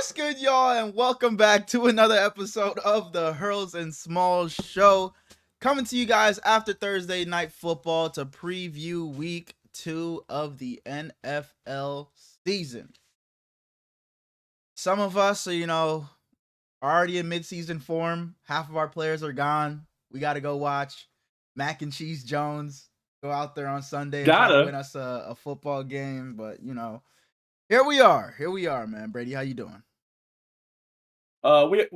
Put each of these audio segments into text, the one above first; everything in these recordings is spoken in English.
What's good, y'all, and welcome back to another episode of the Herlys and Smallz show. Coming to you guys after Thursday Night Football to preview week 2 of the NFL season. Some of us are, already in midseason form. Half of our players are gone. We got to go watch Mac and Cheese Jones go out there on Sunday and try to win us a football game. But, here we are, man. Brady, how you doing? We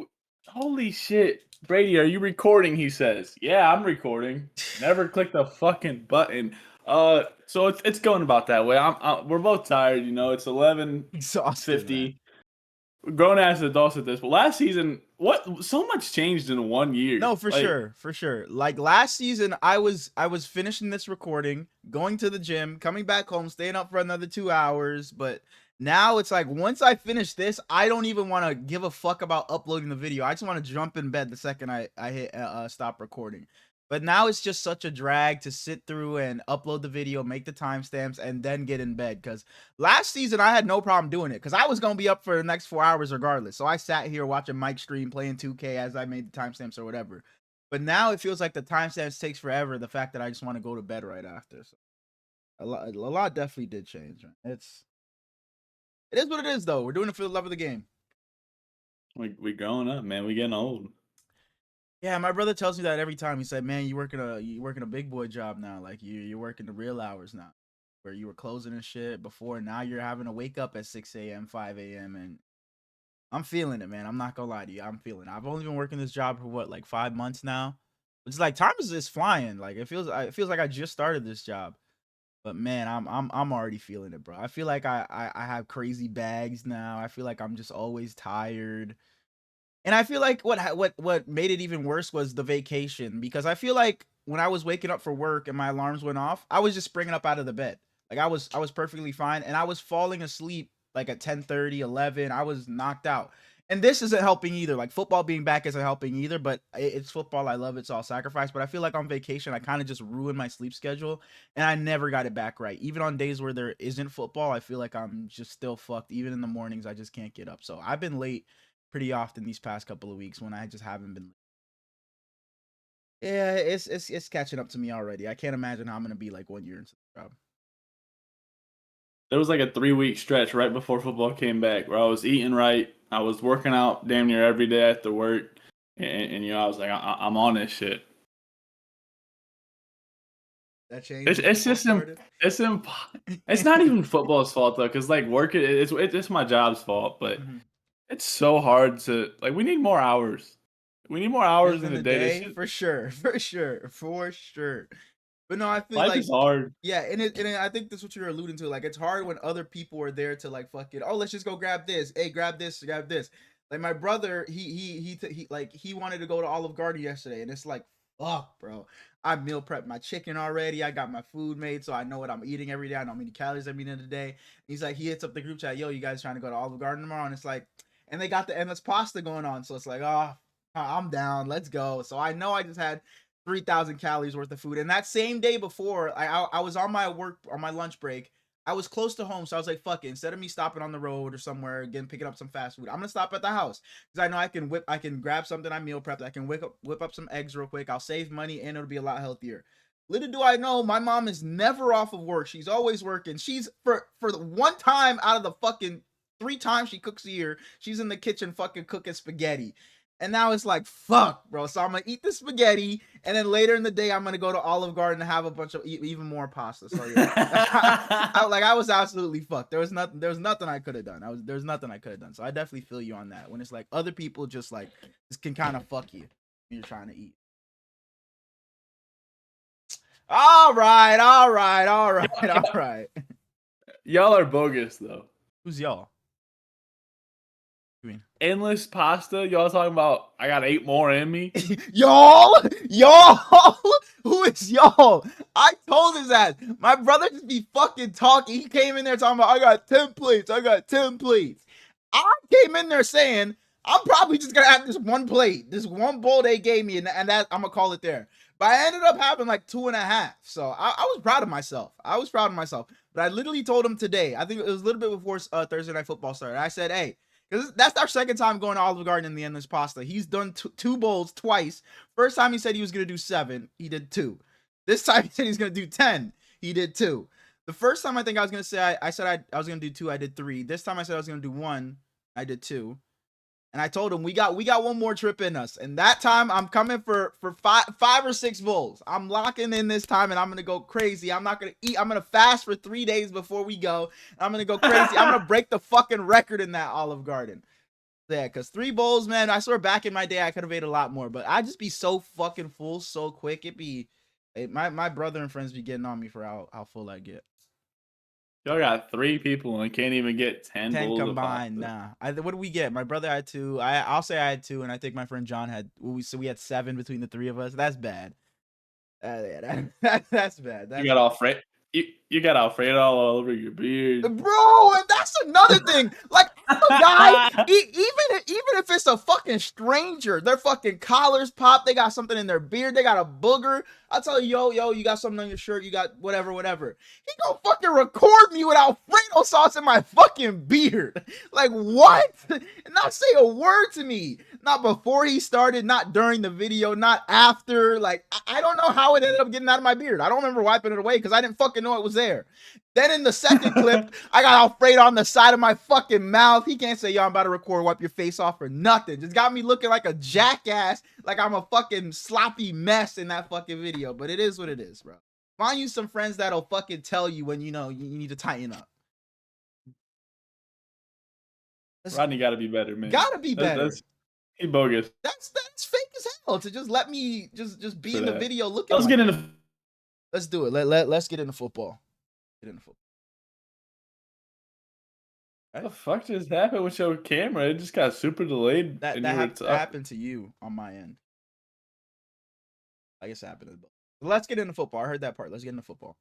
holy shit, Brady, are you recording? He says, "Yeah, I'm recording." Never click the fucking button. So it's going about that way. We're both tired. It's 11:50. Grown ass adults at this. But last season, so much changed in 1 year. No, for sure. Like last season, I was finishing this recording, going to the gym, coming back home, staying up for another 2 hours. But now it's like once I finish this, I don't even want to give a fuck about uploading the video. I just want to jump in bed the second I hit stop recording. But now it's just such a drag to sit through and upload the video, make the timestamps, and then get in bed. Because last season, I had no problem doing it because I was going to be up for the next 4 hours regardless. So I sat here watching Mike stream, playing 2K as I made the timestamps or whatever. But now it feels like the timestamps takes forever. The fact that I just want to go to bed right after. So a lot definitely did change. It is what it is, though. We're doing it for the love of the game. We growing up, man. We getting old. Yeah, my brother tells me that every time. He said, "Man, you working a big boy job now. Like you're working the real hours now, where you were closing and shit before. Now you're having to wake up at 6 a.m., 5 a.m. and I'm feeling it, man. I'm not gonna lie to you. I'm feeling it. I've only been working this job for what, like 5 months now. It's like time is flying. Like it feels like I just started this job. But man, I'm already feeling it, bro. I feel like I have crazy bags now. I feel like I'm just always tired. And I feel like what made it even worse was the vacation, because I feel like when I was waking up for work and my alarms went off, I was just springing up out of the bed. Like I was perfectly fine, and I was falling asleep like at 10:30, 11. I was knocked out. And this isn't helping either. Like football being back isn't helping either, but it's football. I love it, so I'll sacrifice. But I feel like on vacation, I kind of just ruined my sleep schedule, and I never got it back right. Even on days where there isn't football, I feel like I'm just still fucked. Even in the mornings, I just can't get up. So I've been late pretty often these past couple of weeks when I just haven't been. Yeah, it's catching up to me already. I can't imagine how I'm gonna be like 1 year into the job. There was like a 3-week stretch right before football came back where I was eating right. I was working out damn near every day after work, and I was like, I'm on this shit. That changed. It's just it's not even football's fault though, because like work it's my job's fault, but it's so hard to like. We need more hours. We need more hours in the day. For sure. But no, I feel life like is hard. Yeah, and I think that's what you're alluding to. Like it's hard when other people are there to like fucking, oh, let's just go grab this. Hey, grab this, grab this. Like my brother, he wanted to go to Olive Garden yesterday, and it's like, fuck, bro. I meal prepped my chicken already. I got my food made, so I know what I'm eating every day. I know how many calories I'm eating in a day. He's like, he hits up the group chat, yo, you guys trying to go to Olive Garden tomorrow? And it's like, and they got the endless pasta going on, so it's like, oh, I'm down. Let's go. So I know I just had 3,000 calories worth of food. And that same day before, I was on my lunch break. I was close to home, so I was like, fuck it. Instead of me stopping on the road or somewhere again picking up some fast food, I'm gonna stop at the house because I know I can grab something I meal prepped. I can whip up some eggs real quick. I'll save money and it'll be a lot healthier. Little do I know, my mom is never off of work. She's always working. She's for the one time out of the fucking 3 times she cooks a year, she's in the kitchen fucking cooking spaghetti. And now it's like, fuck, bro. So I'm going to eat the spaghetti. And then later in the day, I'm going to go to Olive Garden and have a bunch of even more pasta. So yeah, I was absolutely fucked. There was nothing I could have done. There's nothing I could have done. So I definitely feel you on that. When it's like other people just can kind of fuck you when you're trying to eat. All right. Y'all are bogus though. Who's y'all? Endless pasta. Y'all talking about I got 8 more in me. y'all who is y'all? I told his ass, my brother just be fucking talking. He came in there talking about I got 10 plates. I came in there saying I'm probably just gonna have this one plate, this one bowl they gave me, and that I'm gonna call it there. But I ended up having like 2.5. So I was proud of myself. But I literally told him today, I think it was a little bit before Thursday Night Football started. I said, hey, Because that's our second time going to Olive Garden in the Endless Pasta. He's done 2 bowls twice. First time he said he was going to do 7. He did 2. This time he said he's going to do 10. He did 2. The first time I think I was going to say, I said I was going to do 2. I did 3. This time I said I was going to do 1. I did 2. And I told him we got one more trip in us. And that time I'm coming for 5 or 6 bowls. I'm locking in this time and I'm going to go crazy. I'm not going to eat. I'm going to fast for 3 days before we go. I'm going to go crazy. I'm going to break the fucking record in that Olive Garden. Yeah, because 3 bowls, man, I swear back in my day I could have ate a lot more. But I'd just be so fucking full so quick. My brother and friends be getting on me for how full I get. Y'all got 3 people and can't even get 10 bowls combined. Nah. What did we get? My brother had 2. I'll say I had 2, and I think my friend John had. So we had 7 between the 3 of us. That's bad. That's bad. You got Alfredo. You got Alfredo all over your beard, bro. And that's another thing. Like, I'm a guy. Even if it's a fucking stranger, their fucking collars pop. They got something in their beard. They got a booger. I tell you, yo, you got something on your shirt. You got whatever. He gonna fucking record me with Alfredo sauce in my fucking beard. Like, what? And not say a word to me. Not before he started. Not during the video. Not after. Like, I don't know how it ended up getting out of my beard. I don't remember wiping it away because I didn't fucking know it was there. Then in the second clip, I got Alfredo on the side of my fucking mouth. He can't say, yo, I'm about to record, wipe your face off or nothing. Just got me looking like a jackass, like I'm a fucking sloppy mess in that fucking video. But it is what it is, bro. Find you some friends that'll fucking tell you when you know you need to tighten up. Rodney gotta be better, man. Gotta be better. He bogus. That's fake as hell to just let me just be in the video looking. Let's get into. Let's do it. Let's get into football. What the fuck just happened with your camera? It just got super delayed. That happened to you on my end. I guess it happened to both. Let's get into football. I heard that part. Let's get into football.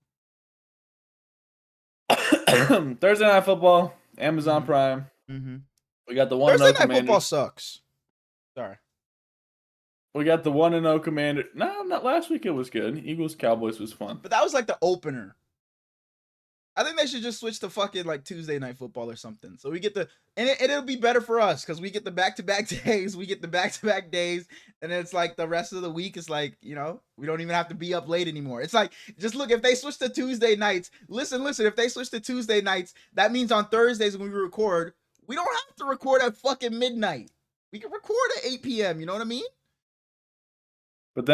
Thursday Night Football, Amazon Prime. We got the 1-0 Thursday Night Commanders. Football sucks. Sorry. We got the 1-0 Commander. No, not last week. It was good. Eagles Cowboys was fun. But that was like the opener. I think they should just switch to fucking like Tuesday Night Football or something. So we get the and it'll be better for us because we get the back-to-back days. We get the back-to-back days, and it's like the rest of the week is like, you know, we don't even have to be up late anymore. It's like, just look, if they switch to Tuesday nights, listen, if they switch to Tuesday nights, that means on Thursdays when we record, we don't have to record at fucking midnight. We can record at 8 p.m. You know what I mean? But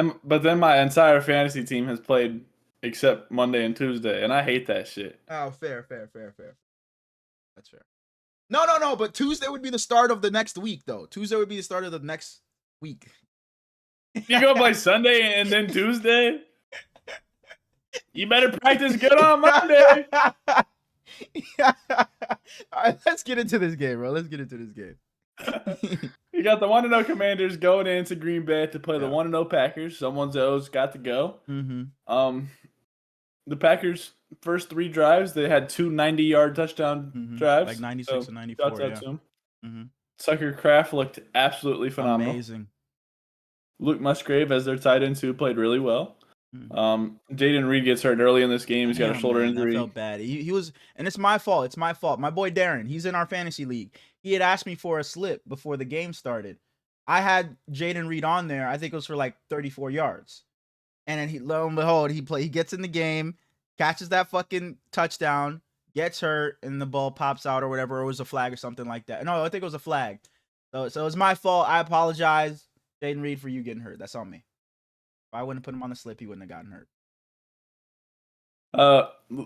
then my entire fantasy team has played except Monday and Tuesday, and I hate that shit. Oh, fair. That's fair. No, but Tuesday would be the start of the next week, though. Tuesday would be the start of the next week. You go play Sunday and then Tuesday? You better practice good on Monday. Yeah. All right, let's get into this game, bro. You got the 1-0 Commanders going into Green Bay to play the 1-0 Packers. Someone's O's got to go. The Packers' first 3 drives, they had 2 90-yard touchdown drives. Like 96 and 94, Tucker Kraft looked absolutely phenomenal. Amazing. Luke Musgrave, as their tight end, too, played really well. Jaden Reed gets hurt early in this game. He's got a shoulder injury. I felt bad. He was, and it's my fault. My boy Darren, he's in our fantasy league. He had asked me for a slip before the game started. I had Jaden Reed on there. I think it was for like 34 yards. And then lo and behold, he gets in the game, catches that fucking touchdown, gets hurt, and the ball pops out or whatever. Or it was a flag or something like that. No, I think it was a flag. So it was my fault. I apologize, Jaden Reed, for you getting hurt. That's on me. If I wouldn't put him on the slip, he wouldn't have gotten hurt.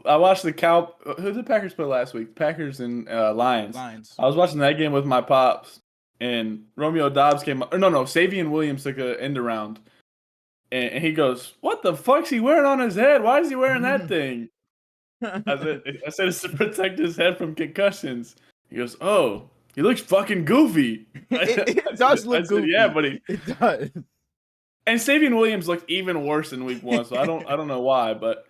I watched who did the Packers play last week? Packers and Lions. I was watching that game with my pops, and Romeo Dobbs came. Or no, Savion Williams took an end around, and he goes, "What the fuck's he wearing on his head? Why is he wearing that thing?" I said it's to protect his head from concussions. He goes, "Oh, he looks fucking goofy." It does look goofy. Yeah, but it does. And Savion Williams looked even worse in week 1, so I don't know why, but.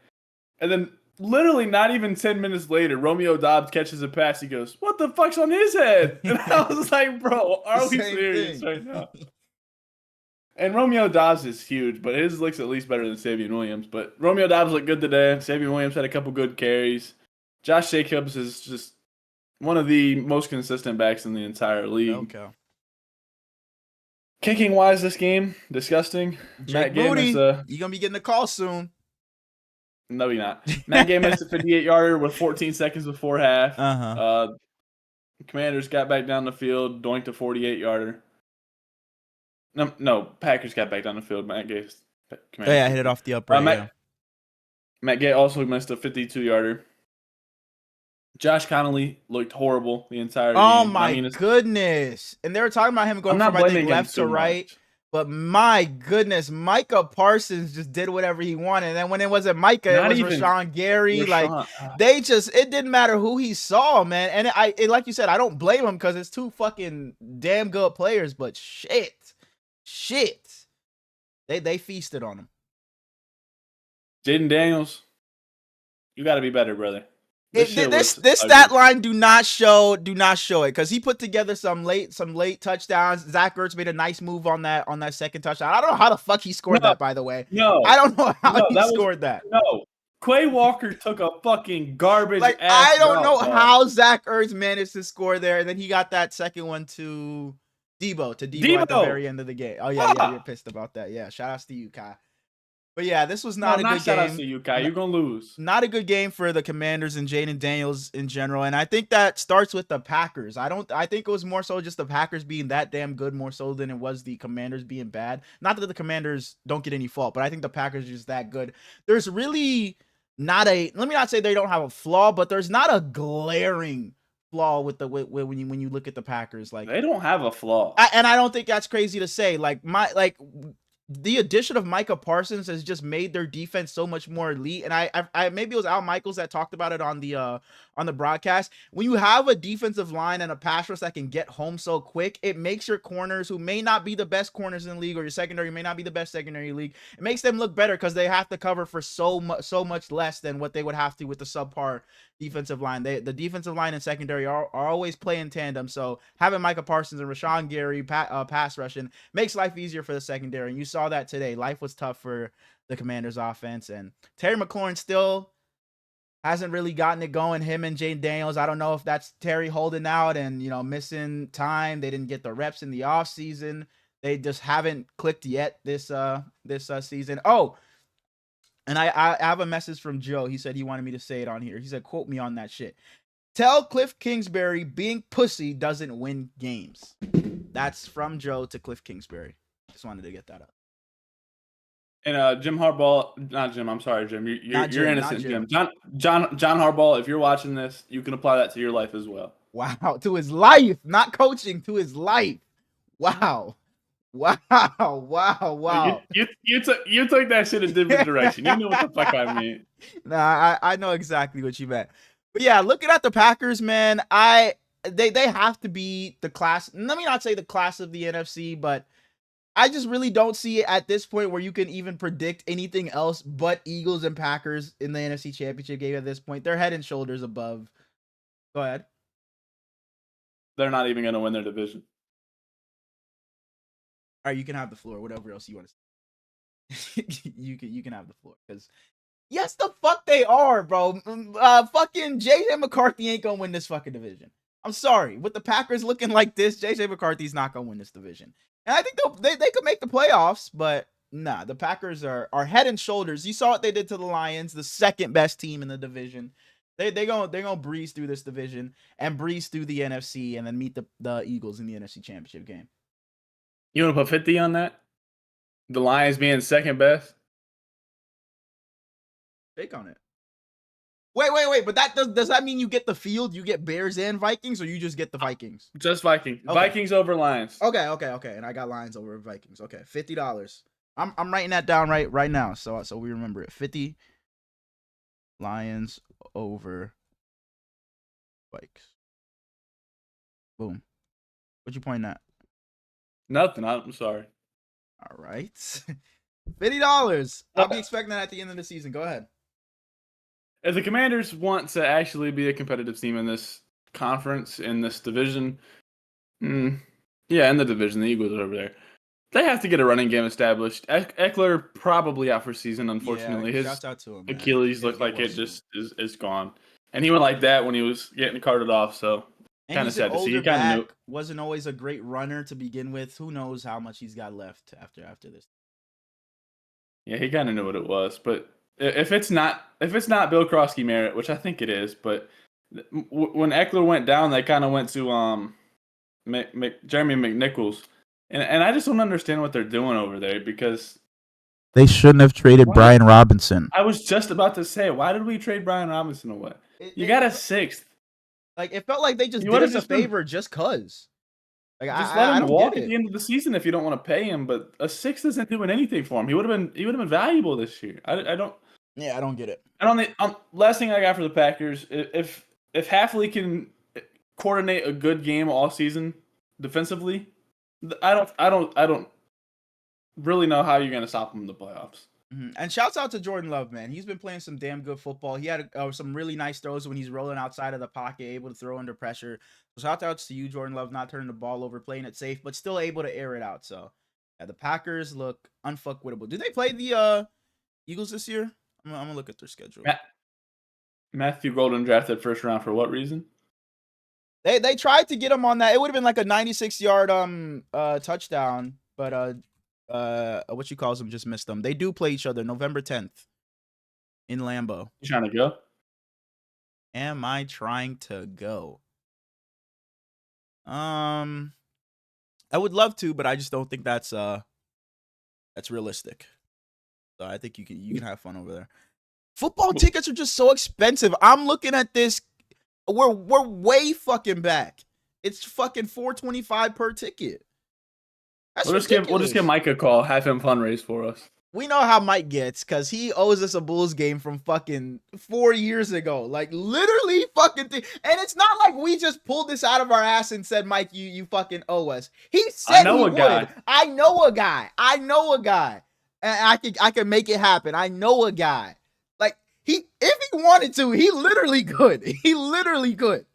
And then, literally not even 10 minutes later, Romeo Dobbs catches a pass. He goes, "What the fuck's on his head?" And I was like, "Bro, are we serious right now?" And Romeo Dobbs is huge, but his looks at least better than Savion Williams. But Romeo Dobbs looked good today. Savion Williams had a couple good carries. Josh Jacobs is just One of the most consistent backs in the entire league. Okay. Kicking wise, this game disgusting. Jake Moody, you gonna be getting a call soon. No, you're not. Matt Gay missed a 58-yarder with 14 seconds before half. Commanders got back down the field, doinked a 48-yarder. No, Packers got back down the field. Matt Gay. Yeah, hit it off the upright. Matt Gay also missed a 52-yarder. Josh Connolly looked horrible the entire game. Oh my goodness! And they were talking about him going from I think left to right. But my goodness, Micah Parsons just did whatever he wanted. And then when it wasn't Micah, it was Rashawn Gary. It didn't matter who he saw, man. And like you said, I don't blame him because it's two fucking damn good players. But shit, they feasted on him. Jaden Daniels, you got to be better, brother. This stat line do not show it because he put together some late touchdowns. Zach Ertz made a nice move on that second touchdown. I don't know how the fuck he scored that, by the way. I don't know how he scored that. No, Quay Walker took a fucking garbage. I don't know how Zach Ertz managed to score there, and then he got that second one to Debo at the very end of the game. Oh yeah, you're pissed about that. Yeah, shout outs to you, Kai. But yeah, this was not a good game. Shout out to you, Kai. You're going to lose. Not a good game for the Commanders and Jaden Daniels in general. And I think that starts with the Packers. I think it was more so just the Packers being that damn good more so than it was the Commanders being bad. Not that the Commanders don't get any fault, but I think the Packers are just that good. There's really not let me not say they don't have a flaw, but there's not a glaring flaw with when you look at the Packers. Like, they don't have a flaw. And I don't think that's crazy to say. The addition of Micah Parsons has just made their defense so much more elite. And I maybe it was Al Michaels that talked about it on the broadcast. When you have a defensive line and a pass rush that can get home so quick, it makes your corners, who may not be the best corners in the league, or your secondary may not be the best secondary league, it makes them look better because they have to cover for so much less than what they would have to with the subpar defensive line. The defensive line and secondary are always play in tandem. So having Micah Parsons and Rashawn Gary pass rushing makes life easier for the secondary. And you saw that today. Life was tough for the Commanders offense, and Terry McLaurin still hasn't really gotten it going. Him and Jaden Daniels, I don't know if that's Terry holding out and missing time. They didn't get the reps in the offseason. They just haven't clicked yet this season. Oh, and I have a message from Joe. He said he wanted me to say it on here. He said, quote me on that shit. Tell Cliff Kingsbury being pussy doesn't win games. That's from Joe to Cliff Kingsbury. Just wanted to get that up. And Jim Harbaugh, not Jim. I'm sorry, Jim. You're innocent, Jim. John Harbaugh. If you're watching this, you can apply that to your life as well. Wow, to his life, not coaching, to his life. Wow. You took that shit a different direction. You knew what the fuck I mean. Nah, I know exactly what you meant. But yeah, looking at the Packers, man, they have to be the class. Let me not say the class of the NFC, but I just really don't see it at this point where you can even predict anything else but Eagles and Packers in the NFC Championship game at this point. They're head and shoulders above. Go ahead. They're not even going to win their division. All right, you can have the floor. Whatever else you want to say. you can have the floor. Because, yes, the fuck they are, bro. Fucking J.J. McCarthy ain't going to win this fucking division. I'm sorry. With the Packers looking like this, J.J. McCarthy's not going to win this division. And I think they could make the playoffs, but nah, the Packers are head and shoulders. You saw what they did to the Lions, the second best team in the division. They're gonna breeze through this division and breeze through the NFC and then meet the Eagles in the NFC Championship game. You want to put 50 on that? The Lions being second best? Take on it. Wait, but does that mean you get the field? You get Bears and Vikings, or you just get the Vikings? Just Vikings. Okay. Vikings over Lions. Okay. And I got Lions over Vikings. Okay, $50. I'm writing that down right now, so we remember it. 50 Lions over Vikes. Boom. What you pointing at? Nothing. I'm sorry. All right. $50. I'll be expecting that at the end of the season. Go ahead. If the Commanders want to actually be a competitive team in this conference, in this division, in the division, the Eagles are over there. They have to get a running game established. Eckler probably out for season, unfortunately. Yeah, shouts out to him, Achilles looked like it just is gone. And he went like that when he was getting carted off. So And kind of he's an sad to see. older You kind of back. knew. Wasn't always a great runner to begin with. Who knows how much he's got left after this. Yeah, he kind of knew what it was. But if it's not Bill Krosky merit, which I think it is, but when Eckler went down, they kind of went to Jeremy McNichols, and I just don't understand what they're doing over there because they shouldn't have traded Brian Robinson. I was just about to say, why did we trade Brian Robinson away? You got a 6th. Like it felt like they just did us a favor just cause. Like just let him walk at it. the end of the season if you don't want to pay him. But a 6th isn't doing anything for him. He would have been valuable this year. I don't. Yeah, I don't get it. And on the last thing I got for the Packers, if Halfley can coordinate a good game all season defensively, I don't really know how you're gonna stop him in the playoffs. And shouts out to Jordan Love, man. He's been playing some damn good football. He had some really nice throws when he's rolling outside of the pocket, able to throw under pressure. So shout outs to you, Jordan Love, not turning the ball over, playing it safe, but still able to air it out. So yeah, the Packers look unfuckwittable. Do they play the Eagles this year? I'm gonna look at their schedule. Matthew Golden drafted first round for what reason? They tried to get him on that. It would have been like a 96-yard touchdown, but what you calls them just missed them. They do play each other November 10th in Lambeau. You trying to go? Am I trying to go? I would love to, but I just don't think that's realistic. So I think you can have fun over there. Football tickets are just so expensive. I'm looking at this. We're way fucking back. It's fucking $425 per ticket. We'll just give Mike a call, have him fundraise for us. We know how Mike gets because he owes us a Bulls game from fucking 4 years ago. Like literally fucking and it's not like we just pulled this out of our ass and said, Mike, you fucking owe us. He said he would. I know a guy. And I can make it happen. I know a guy. Like if he wanted to, he literally could. He literally could,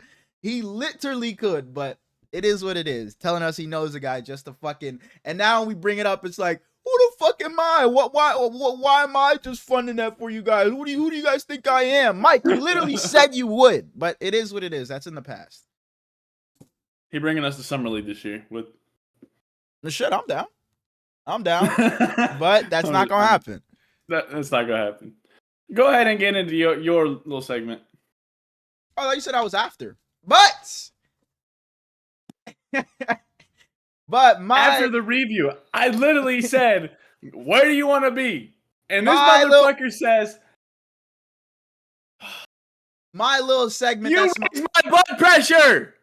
but it is what it is. Telling us he knows a guy just to fucking, and now we bring it up. It's like, who the fuck am I? Why am I just funding that for you guys? Who do you guys think I am? Mike, you literally said you would, but it is what it is. That's in the past. He bringing us to Summer League this year with the shit. I'm down, but that's not gonna happen. That's not gonna happen. Go ahead and get into your little segment. Oh, I thought you said I was after, but. But after the review, I literally said, "Where do you want to be?" And this motherfucker says, "My little segment." You raised my blood pressure.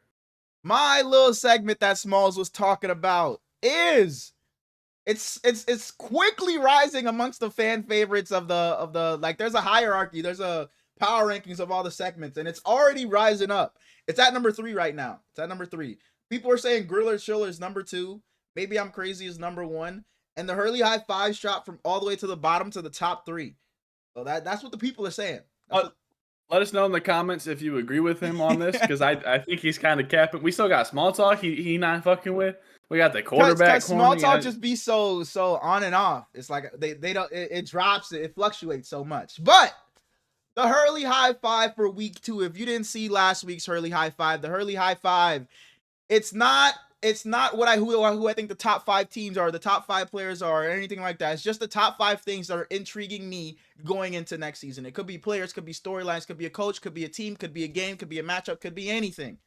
My little segment that Smallz was talking about is it's quickly rising amongst the fan favorites of the like. There's a hierarchy. There's a power rankings of all the segments, and it's already rising up. It's at number 3 right now. It's at number 3. People are saying Griller Chiller is number 2. Maybe I'm Crazy is number 1. And the Herlys High Five shot from all the way to the bottom to the top 3. So that's what the people are saying. Let us know in the comments if you agree with him on this, because I think he's kind of capping. We still got Small Talk. He not fucking with. We got the quarterback. Small Talk just be so on and off. It's like they don't. It drops. It fluctuates so much. But the Herlys High Five for week 2. If you didn't see last week's Herlys High Five, the Herlys High Five. It's not who I think the top 5 teams are, the top 5 players are, or anything like that. It's just the top 5 things that are intriguing me going into next season. It could be players, could be storylines, could be a coach, could be a team, could be a game, could be a matchup, could be anything.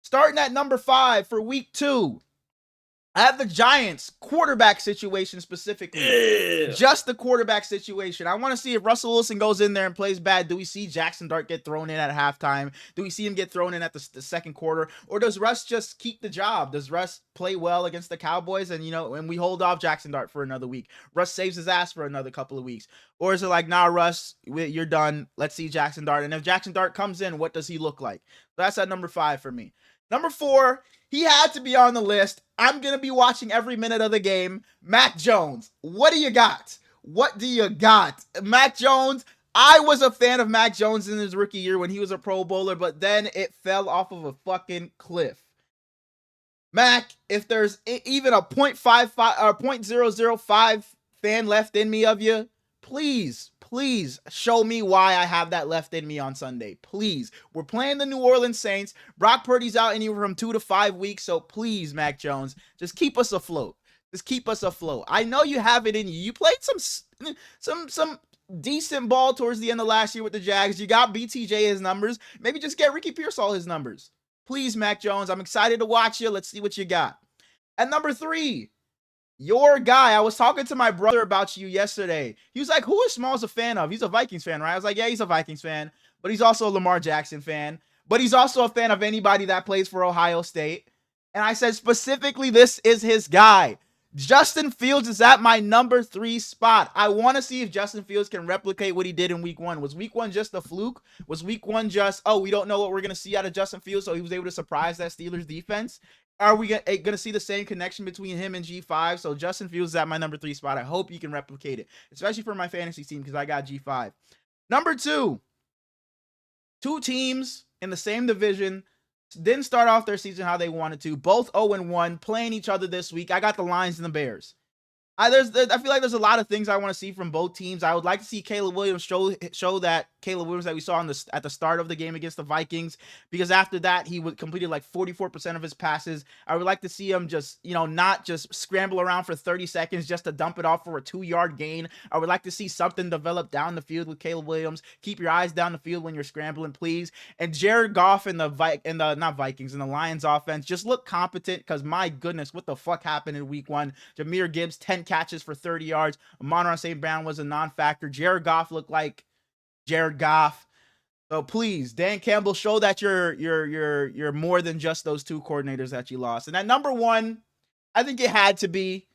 Starting at number 5 for week 2, I have the Giants quarterback situation specifically. Yeah. Just the quarterback situation. I want to see if Russell Wilson goes in there and plays bad. Do we see Jackson Dart get thrown in at halftime? Do we see him get thrown in at the second quarter? Or does Russ just keep the job? Does Russ play well against the Cowboys and we hold off Jackson Dart for another week? Russ saves his ass for another couple of weeks. Or is it like, nah, Russ, you're done. Let's see Jackson Dart. And if Jackson Dart comes in, what does he look like? So that's at number 5 for me. Number 4, he had to be on the list. I'm going to be watching every minute of the game. Mac Jones. What do you got? Mac Jones. I was a fan of Mac Jones in his rookie year when he was a Pro Bowler, but then it fell off of a fucking cliff. Mac, if there's even a 0.55 or 0.005 fan left in me of you, please show me why I have that left in me on Sunday. Please. We're playing the New Orleans Saints. Brock Purdy's out anywhere from 2 to 5 weeks. So please, Mac Jones, just keep us afloat. Just keep us afloat. I know you have it in you. You played some decent ball towards the end of last year with the Jags. You got BTJ his numbers. Maybe just get Ricky Pearsall his numbers. Please, Mac Jones. I'm excited to watch you. Let's see what you got. At number 3, your guy. I was talking to my brother about you yesterday. He was like, who is Smallz a fan of? He's a Vikings fan, right? I was like, yeah, he's a Vikings fan, but he's also a Lamar Jackson fan, but he's also a fan of anybody that plays for Ohio State. And I said, specifically, this is his guy. Justin Fields is at my number 3 spot. I want to see if Justin Fields can replicate what he did in week 1. Was week 1 just a fluke? Was week 1 just, oh, we don't know what we're going to see out of Justin Fields, so he was able to surprise that Steelers defense? Are we going to see the same connection between him and G5? So Justin Fields is at my number 3 spot. I hope you can replicate it, especially for my fantasy team because I got G5. Number 2, 2 teams in the same division. Didn't start off their season how they wanted to. Both 0-1, playing each other this week. I got the Lions and the Bears. I feel like there's a lot of things I want to see from both teams. I would like to see Caleb Williams show that Caleb Williams that we saw at the start of the game against the Vikings, because after that he completed like 44% of his passes. I would like to see him just, not just scramble around for 30 seconds just to dump it off for a 2-yard gain. I would like to see something develop down the field with Caleb Williams. Keep your eyes down the field when you're scrambling, please. And Jared Goff and the Lions offense just look competent, because my goodness, what the fuck happened in week 1? Jahmyr Gibbs 10 catches for 30 yards. Amon-Ra St. Brown was a non-factor. Jared Goff looked like Jared Goff. So please, Dan Campbell, show that you're more than just those 2 coordinators that you lost. And at number 1, I think it had to be,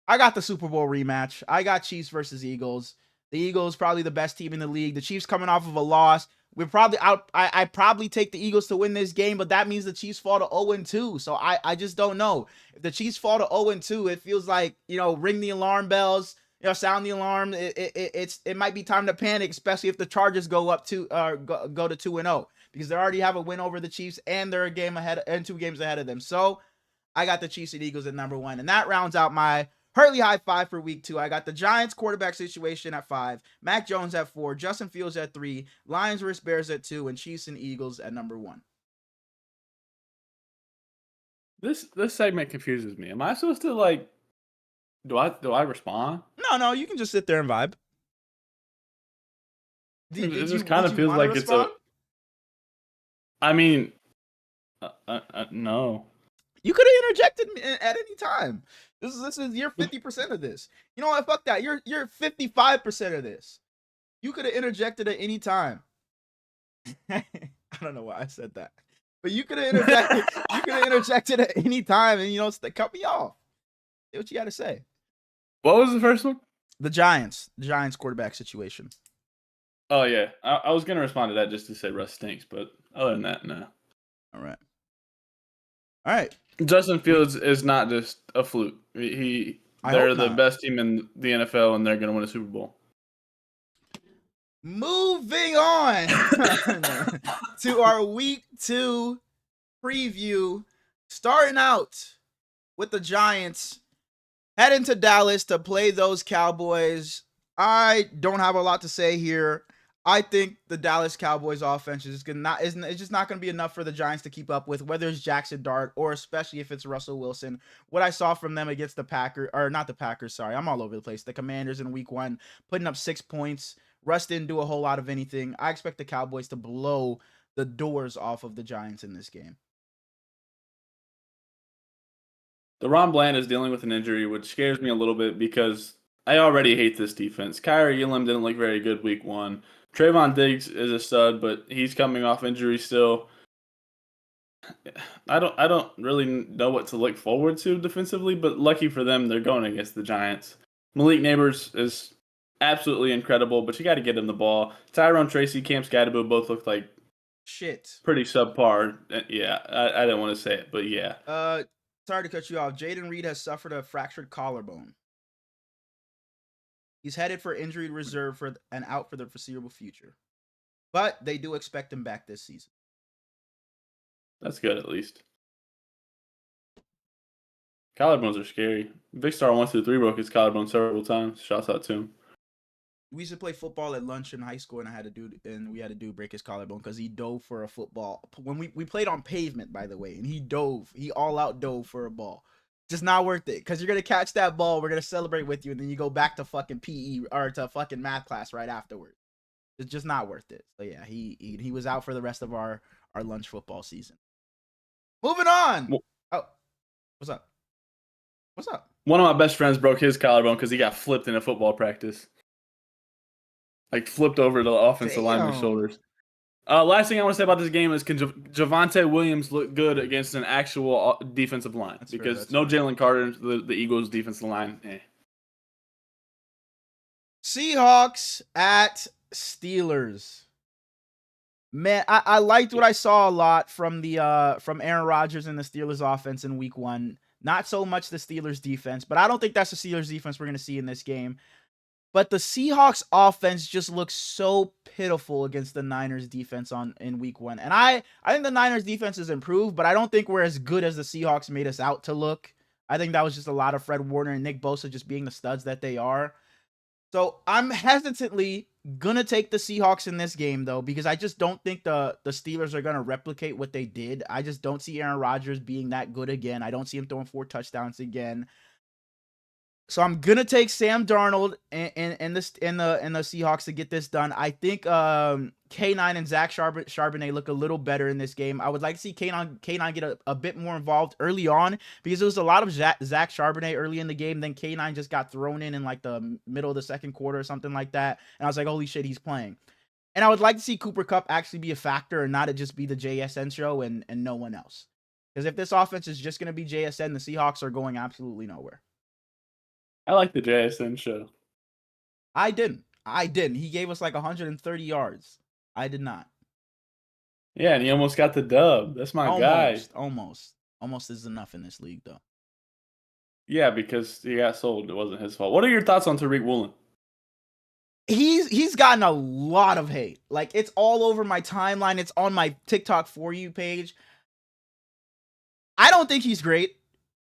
I got the Super Bowl rematch. I got Chiefs versus Eagles. The Eagles probably the best team in the league. The Chiefs coming off of a loss. I probably take the Eagles to win this game, but that means the Chiefs fall to 0-2. So I just don't know. If the Chiefs fall to 0-2, it feels like, ring the alarm bells, sound the alarm. It might be time to panic, especially if the Chargers go to 2-0, because they already have a win over the Chiefs and they're a game ahead and 2 games ahead of them. So I got the Chiefs and Eagles at number 1, and that rounds out my Herlys high 5 for week 2. I got the Giants quarterback situation at 5, Mac Jones at 4, Justin Fields at 3, Lions vs. Bears at 2, and Chiefs and Eagles at number 1. This segment confuses me. Am I supposed to do I respond? No, you can just sit there and vibe. It just kind of feels like respond? it's I mean, no. You could have interjected at any time. This is you're 50% of this. You know what? Fuck that. You're 55% of this. You could have interjected at any time. I don't know why I said that, but you could have interjected. You could have interjected at any time, and cut me off. Say what you got to say. What was the first one? The Giants quarterback situation. Oh yeah, I was gonna respond to that just to say Russ stinks, but other than that, no. All right. Justin Fields is not just a fluke. They're the best team in the NFL, and they're gonna win a Super Bowl. Moving on to our week 2 preview, starting out with the Giants heading to Dallas to play those Cowboys. I don't have a lot to say here. I think the Dallas Cowboys offense is just not going to be enough for the Giants to keep up with, whether it's Jackson Dart or especially if it's Russell Wilson. What I saw from them against the Packers, or not the Packers, sorry, I'm all over the place. The Commanders in week 1, putting up 6 points. Russ didn't do a whole lot of anything. I expect the Cowboys to blow the doors off of the Giants in this game. DaRon Bland is dealing with an injury, which scares me a little bit because I already hate this defense. Kyrie Elam didn't look very good week 1. Trayvon Diggs is a stud, but he's coming off injury still. I don't really know what to look forward to defensively, but lucky for them, they're going against the Giants. Malik Neighbors is absolutely incredible, but you got to get him the ball. Tyrone Tracy, Cam Scadaboo both look like shit. Pretty subpar. Yeah, I didn't want to say it, but yeah. Sorry to cut you off. Jaden Reed has suffered a fractured collarbone. He's headed for injury reserve and out for the foreseeable future. But they do expect him back this season. That's good, at least. Collarbones are scary. Big Star 123 broke his collarbone several times. Shouts out to him. we used to play football at lunch in high school, and we had to do break his collarbone because he dove for a football. When we played on pavement, by the way, and he all out dove for a ball. Just not worth it, because you're gonna catch that ball, we're gonna celebrate with you, and then you go back to fucking PE or to fucking math class right afterward. It's just not worth it. So yeah, he was out for the rest of our lunch football season. Moving on. Oh, what's up? What's up? One of my best friends broke his collarbone because he got flipped in a football practice. Like flipped over the offensive lineman's shoulders. Last thing I want to say about this game is can Javonte Williams look good against an actual defensive line? Because no Jalen Carter, the Eagles' defensive line. Seahawks at Steelers. Man, I liked what I saw a lot from Aaron Rodgers and the Steelers offense in week 1. Not so much the Steelers defense, but I don't think that's the Steelers defense we're going to see in this game. But the Seahawks offense just looks so pitiful against the Niners defense in week 1. And I think the Niners defense has improved, but I don't think we're as good as the Seahawks made us out to look. I think that was just a lot of Fred Warner and Nick Bosa just being the studs that they are. So I'm hesitantly going to take the Seahawks in this game, though, because I just don't think the Steelers are going to replicate what they did. I just don't see Aaron Rodgers being that good again. I don't see him throwing 4 touchdowns again. So I'm gonna take Sam Darnold and the Seahawks to get this done. I think K9 and Zach Charbonnet look a little better in this game. I would like to see K9 get a bit more involved early on, because there was a lot of Zach Charbonnet early in the game. Then K9 just got thrown in like the middle of the second quarter or something like that, and I was like, holy shit, he's playing. And I would like to see Cooper Kupp actually be a factor and not it just be the JSN show and no one else. Because if this offense is just gonna be JSN, the Seahawks are going absolutely nowhere. I like the JSN show. I didn't. He gave us like 130 yards. I did not. Yeah, and he almost got the dub. That's my guy. Almost is enough in this league, though. Yeah, because he got sold. It wasn't his fault. What are your thoughts on Tariq Woolen? He's gotten a lot of hate. Like, it's all over my timeline. It's on my TikTok For You page. I don't think he's great.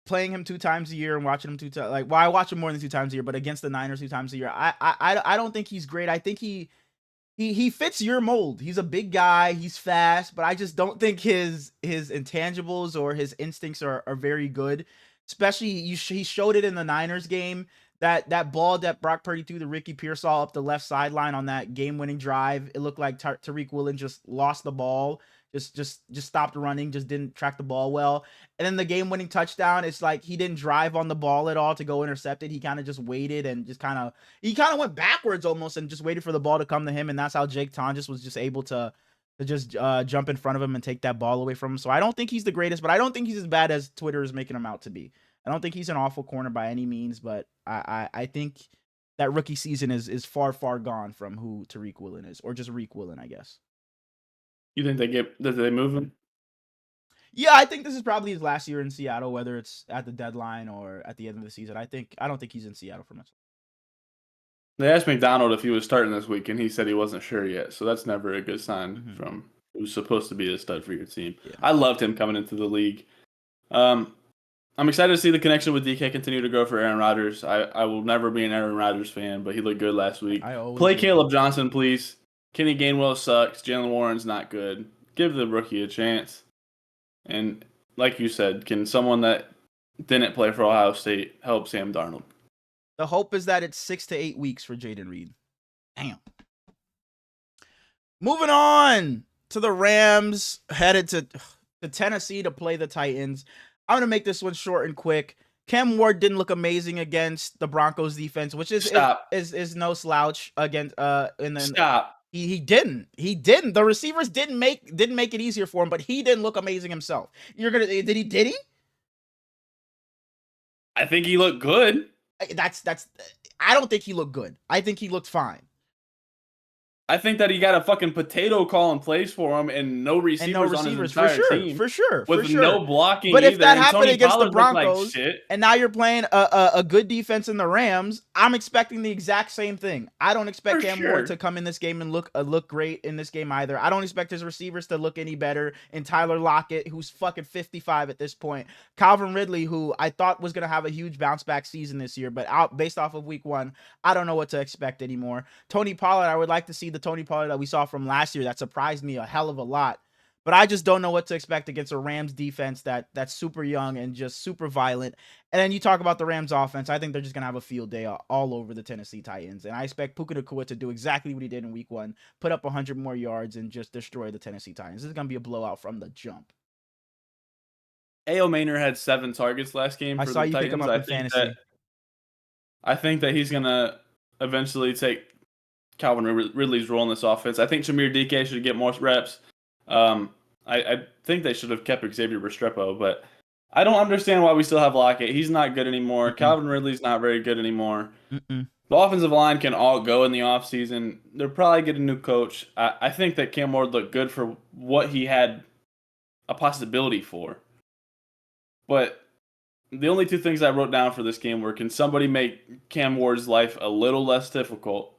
Playing him 2 times a year and watching him 2 times, like, well, I watch him more than 2 times a year, but against the Niners 2 times a year, I don't think he's great. I think he fits your mold. He's a big guy, he's fast, but I just don't think his intangibles or his instincts are very good. Especially he showed it in the Niners game. That ball that Brock Purdy threw to Ricky Pearsall up the left sideline on that game-winning drive, it looked like Tariq Woolen just lost the ball. Just stopped running, just didn't track the ball well. And then the game-winning touchdown, it's like he didn't drive on the ball at all to go intercept it. He kind of just waited and just kind of went backwards almost and just waited for the ball to come to him. And that's how Jake Tonjes was just able to just jump in front of him and take that ball away from him. So I don't think he's the greatest, but I don't think he's as bad as Twitter is making him out to be. I don't think he's an awful corner by any means, but I think that rookie season is far, far gone from who Tariq Woolen is, or just Reek Woolen, I guess. You think did they move him? Yeah, I think this is probably his last year in Seattle, whether it's at the deadline or at the end of the season. I don't think he's in Seattle for much. They asked McDonald if he was starting this week, and he said he wasn't sure yet. So that's never a good sign from who's supposed to be the stud for your team. Yeah. I loved him coming into the league. I'm excited to see the connection with DK continue to grow for Aaron Rodgers. I will never be an Aaron Rodgers fan, but he looked good last week. Play Caleb Johnson, please. Kenny Gainwell sucks. Jalen Warren's not good. Give the rookie a chance. And like you said, can someone that didn't play for Ohio State help Sam Darnold? The hope is that it's 6 to 8 weeks for Jaden Reed. Damn. Moving on to the Rams, headed to Tennessee to play the Titans. I'm going to make this one short and quick. Cam Ward didn't look amazing against the Broncos defense, which is no slouch against Stop. He didn't. The receivers didn't make it easier for him, but he didn't look amazing himself. Did he? I think he looked good. I don't think he looked good. I think he looked fine. I think that he got a fucking potato call in place for him and no receivers on his for entire sure, team. for sure, for With sure. no blocking But if either. that And happened Tony against the Pollard looked like Broncos, shit. and now you're playing a good defense in the Rams, I'm expecting the exact same thing. I don't expect Cam Ward to come in this game and look great in this game either. I don't expect his receivers to look any better. And Tyler Lockett, who's fucking 55 at this point. Calvin Ridley, who I thought was going to have a huge bounce back season this year, but based off of week 1, I don't know what to expect anymore. Tony Pollard, I would like to see the Tony Pollard that we saw from last year. That surprised me a hell of a lot. But I just don't know what to expect against a Rams defense that's super young and just super violent. And then you talk about the Rams offense. I think they're just going to have a field day all over the Tennessee Titans. And I expect Puka Nacua to do exactly what he did in week 1, put up 100 more yards and just destroy the Tennessee Titans. This is going to be a blowout from the jump. A.O. Maynard had 7 targets last game for the Titans. I saw you pick him up in fantasy. I think that he's going to eventually take Calvin Ridley's role in this offense. I think Shamir DK should get more reps. I think they should have kept Xavier Restrepo, but I don't understand why we still have Lockett. He's not good anymore. Calvin Ridley's not very good anymore. The offensive line can all go in the offseason. They'll probably get a new coach. I think that Cam Ward looked good for what he had a possibility for. But the only 2 things I wrote down for this game were, can somebody make Cam Ward's life a little less difficult?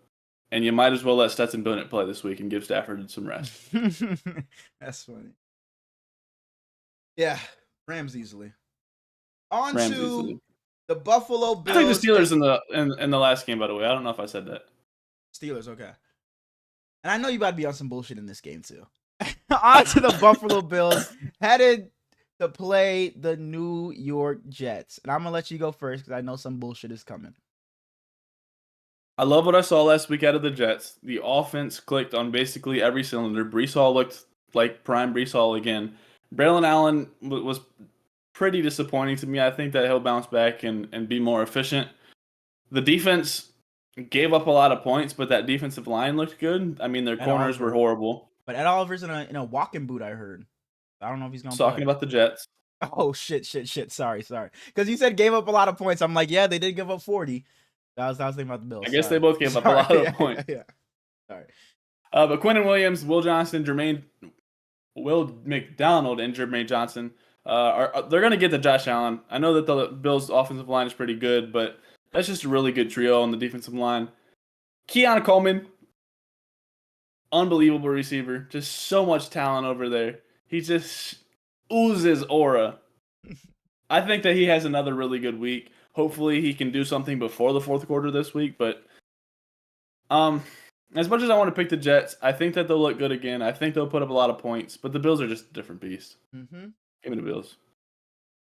And you might as well let Stetson Bennett play this week and give Stafford some rest. That's funny. Yeah, Rams easily. On to the Buffalo Bills. I think the Steelers in the last game, by the way. I don't know if I said that. Steelers, okay. And I know you about to be on some bullshit in this game, too. On to the Buffalo Bills, headed to play the New York Jets. And I'm going to let you go first because I know some bullshit is coming. I love what I saw last week out of the Jets. The offense clicked on basically every cylinder. Brees Hall looked like prime Brees Hall again. Braylon Allen was pretty disappointing to me. I think that he'll bounce back and be more efficient. The defense gave up a lot of points, but that defensive line looked good. I mean, their corners were horrible. But Ed Oliver's in a walking boot, I heard. I don't know if he's going to play. Talking about the Jets. Oh, shit. Sorry. Because you said gave up a lot of points. I'm like, yeah, they did give up 40. I was thinking about the Bills. I guess they both gave up a lot of points. Yeah. Sorry. But Quentin Williams, Will McDonald, and Jermaine Johnson they're going to get to Josh Allen. I know that the Bills' offensive line is pretty good, but that's just a really good trio on the defensive line. Keon Coleman, unbelievable receiver. Just so much talent over there. He just oozes aura. I think that he has another really good week. Hopefully he can do something before the 4th quarter this week. But as much as I want to pick the Jets, I think that they'll look good again. I think they'll put up a lot of points. But the Bills are just a different beast. Give me the Bills.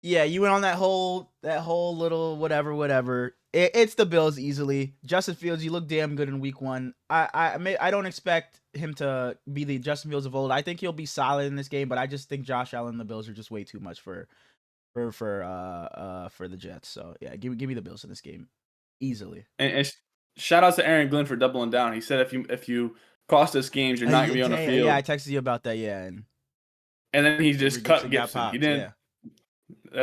Yeah, you went on that whole little whatever. It's the Bills easily. Justin Fields, you look damn good in week 1. I don't expect him to be the Justin Fields of old. I think he'll be solid in this game, but I just think Josh Allen and the Bills are just way too much for the Jets. So yeah, give me the Bills in this game easily. And shout out to Aaron Glenn for doubling down. He said if you cost us games, you're not gonna be on the field. Yeah, I texted you about that. Yeah, and then he just cut Gibson. He didn't. Yeah.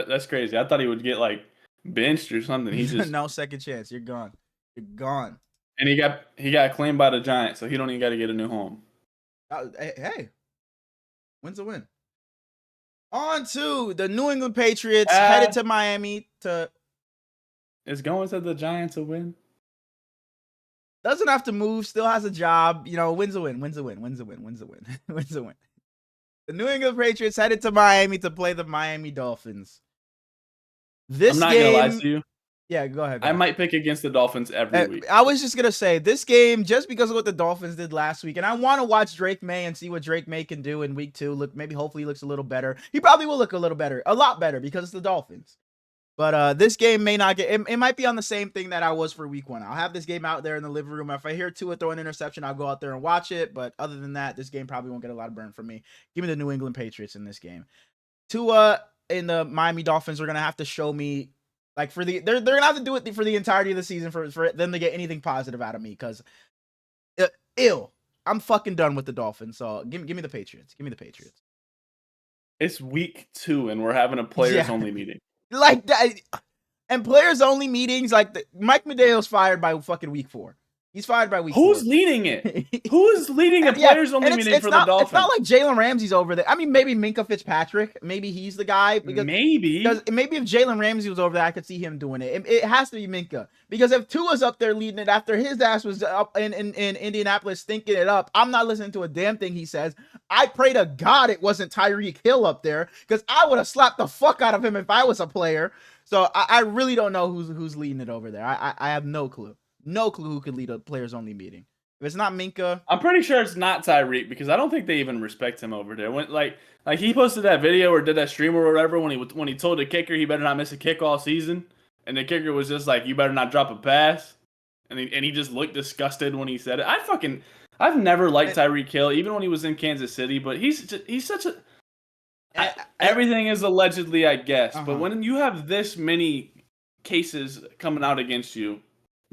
That's crazy. I thought he would get like benched or something. He just no second chance. You're gone. And he got claimed by the Giants, so he don't even got to get a new home. Hey, win's a win. On to the New England Patriots, headed to Miami to... Is going to the Giants a win? Doesn't have to move, still has a job. You know, wins a win. The New England Patriots headed to Miami to play the Miami Dolphins. I'm not going to lie to you. Yeah, go ahead. I might pick against the Dolphins every week. I was just going to say, this game, just because of what the Dolphins did last week, and I want to watch Drake May and see what Drake May can do in week 2. Hopefully he looks a little better. He probably will look a lot better because it's the Dolphins. But this game may not get... It might be on the same thing that I was for week 1. I'll have this game out there in the living room. If I hear Tua throw an interception, I'll go out there and watch it. But other than that, this game probably won't get a lot of burn from me. Give me the New England Patriots in this game. Tua and the Miami Dolphins are going to have to show me... Like they're gonna have to do it for the entirety of the season for them to get anything positive out of me, because I'm fucking done with the Dolphins. So give me the Patriots. It's week 2 and we're having a players only meeting. Like that, and players only meetings. Like Mike Medeo's fired by fucking week 4. He's fired by week Who's 4. leading it? Who is leading a players-only meeting for the Dolphins? It's not like Jalen Ramsey's over there. I mean, maybe Minkah Fitzpatrick. Maybe he's the guy. Because maybe if Jalen Ramsey was over there, I could see him doing it. It has to be Minkah. Because if Tua's up there leading it after his ass was up in Indianapolis stinking it up, I'm not listening to a damn thing he says. I pray to God it wasn't Tyreek Hill up there, because I would have slapped the fuck out of him if I was a player. So I really don't know who's leading it over there. I have no clue. No clue who could lead a players-only meeting. If it's not Minkah, I'm pretty sure it's not Tyreek, because I don't think they even respect him over there. When like he posted that video or did that stream or whatever when he told the kicker he better not miss a kick all season, and the kicker was just like, you better not drop a pass, and he just looked disgusted when he said it. I've never liked Tyreek Hill, even when he was in Kansas City, but he's such a everything is allegedly, I guess. But when you have this many cases coming out against you,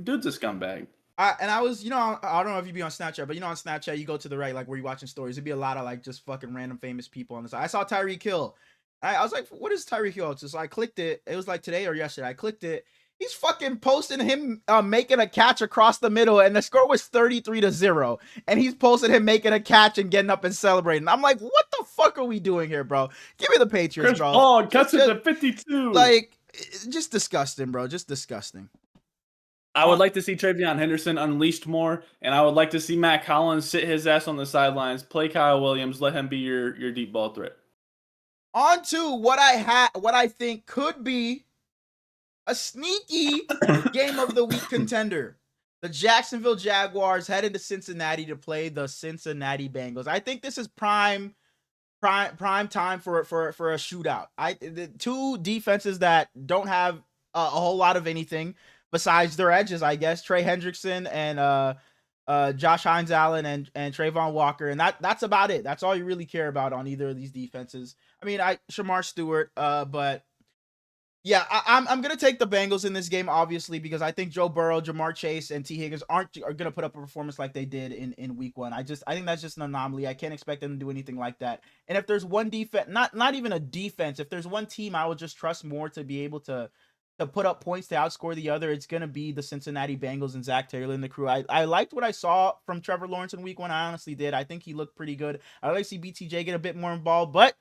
dude's a scumbag. I was, I don't know if you be on Snapchat, but on Snapchat, you go to the right, like where you're watching stories. It'd be a lot of like just fucking random famous people on the side. I saw Tyreek Hill. I was like, what is Tyreek Hill? So I clicked it. It was like today or yesterday. I clicked it. He's fucking posting him making a catch across the middle, and the score was 33-0. And he's posting him making a catch and getting up and celebrating. I'm like, what the fuck are we doing here, bro? Give me the Patriots, bro. Oh, cuts it to 52. Like, just disgusting, bro. Just disgusting. I would like to see Travion Henderson unleashed more, and I would like to see Matt Collins sit his ass on the sidelines, play Kyle Williams, let him be your deep ball threat. On to what I think could be a sneaky game of the week contender. The Jacksonville Jaguars headed to Cincinnati to play the Cincinnati Bengals. I think this is prime time for a shootout. The two defenses that don't have a whole lot of anything besides their edges, I guess. Trey Hendrickson and Josh Hines-Allen and Trayvon Walker, and that's about it. That's all you really care about on either of these defenses. I mean, Shamar Stewart, but yeah, I'm gonna take the Bengals in this game, obviously, because I think Joe Burrow, Jamar Chase, and T. Higgins are gonna put up a performance like they did in week 1. I think that's just an anomaly. I can't expect them to do anything like that. And if there's one defense, not even a defense, if there's one team I would just trust more to be able to put up points to outscore the other, it's going to be the Cincinnati Bengals and Zach Taylor and the crew. I liked what I saw from Trevor Lawrence in week 1. I honestly did. I think he looked pretty good. I'd like to see BTJ get a bit more involved, but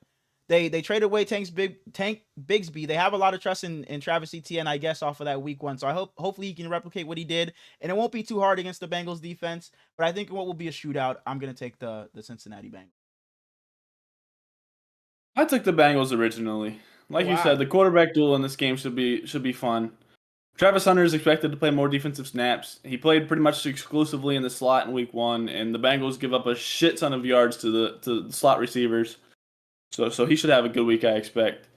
they traded away Tank Bigsby. They have a lot of trust in Travis Etienne, I guess, off of that week 1. So hopefully he can replicate what he did, and it won't be too hard against the Bengals defense, but I think what will be a shootout, I'm going to take the Cincinnati Bengals. I took the Bengals originally. Like you said, the quarterback duel in this game should be fun. Travis Hunter is expected to play more defensive snaps. He played pretty much exclusively in the slot in week 1, and the Bengals give up a shit ton of yards to the slot receivers. So he should have a good week, I expect.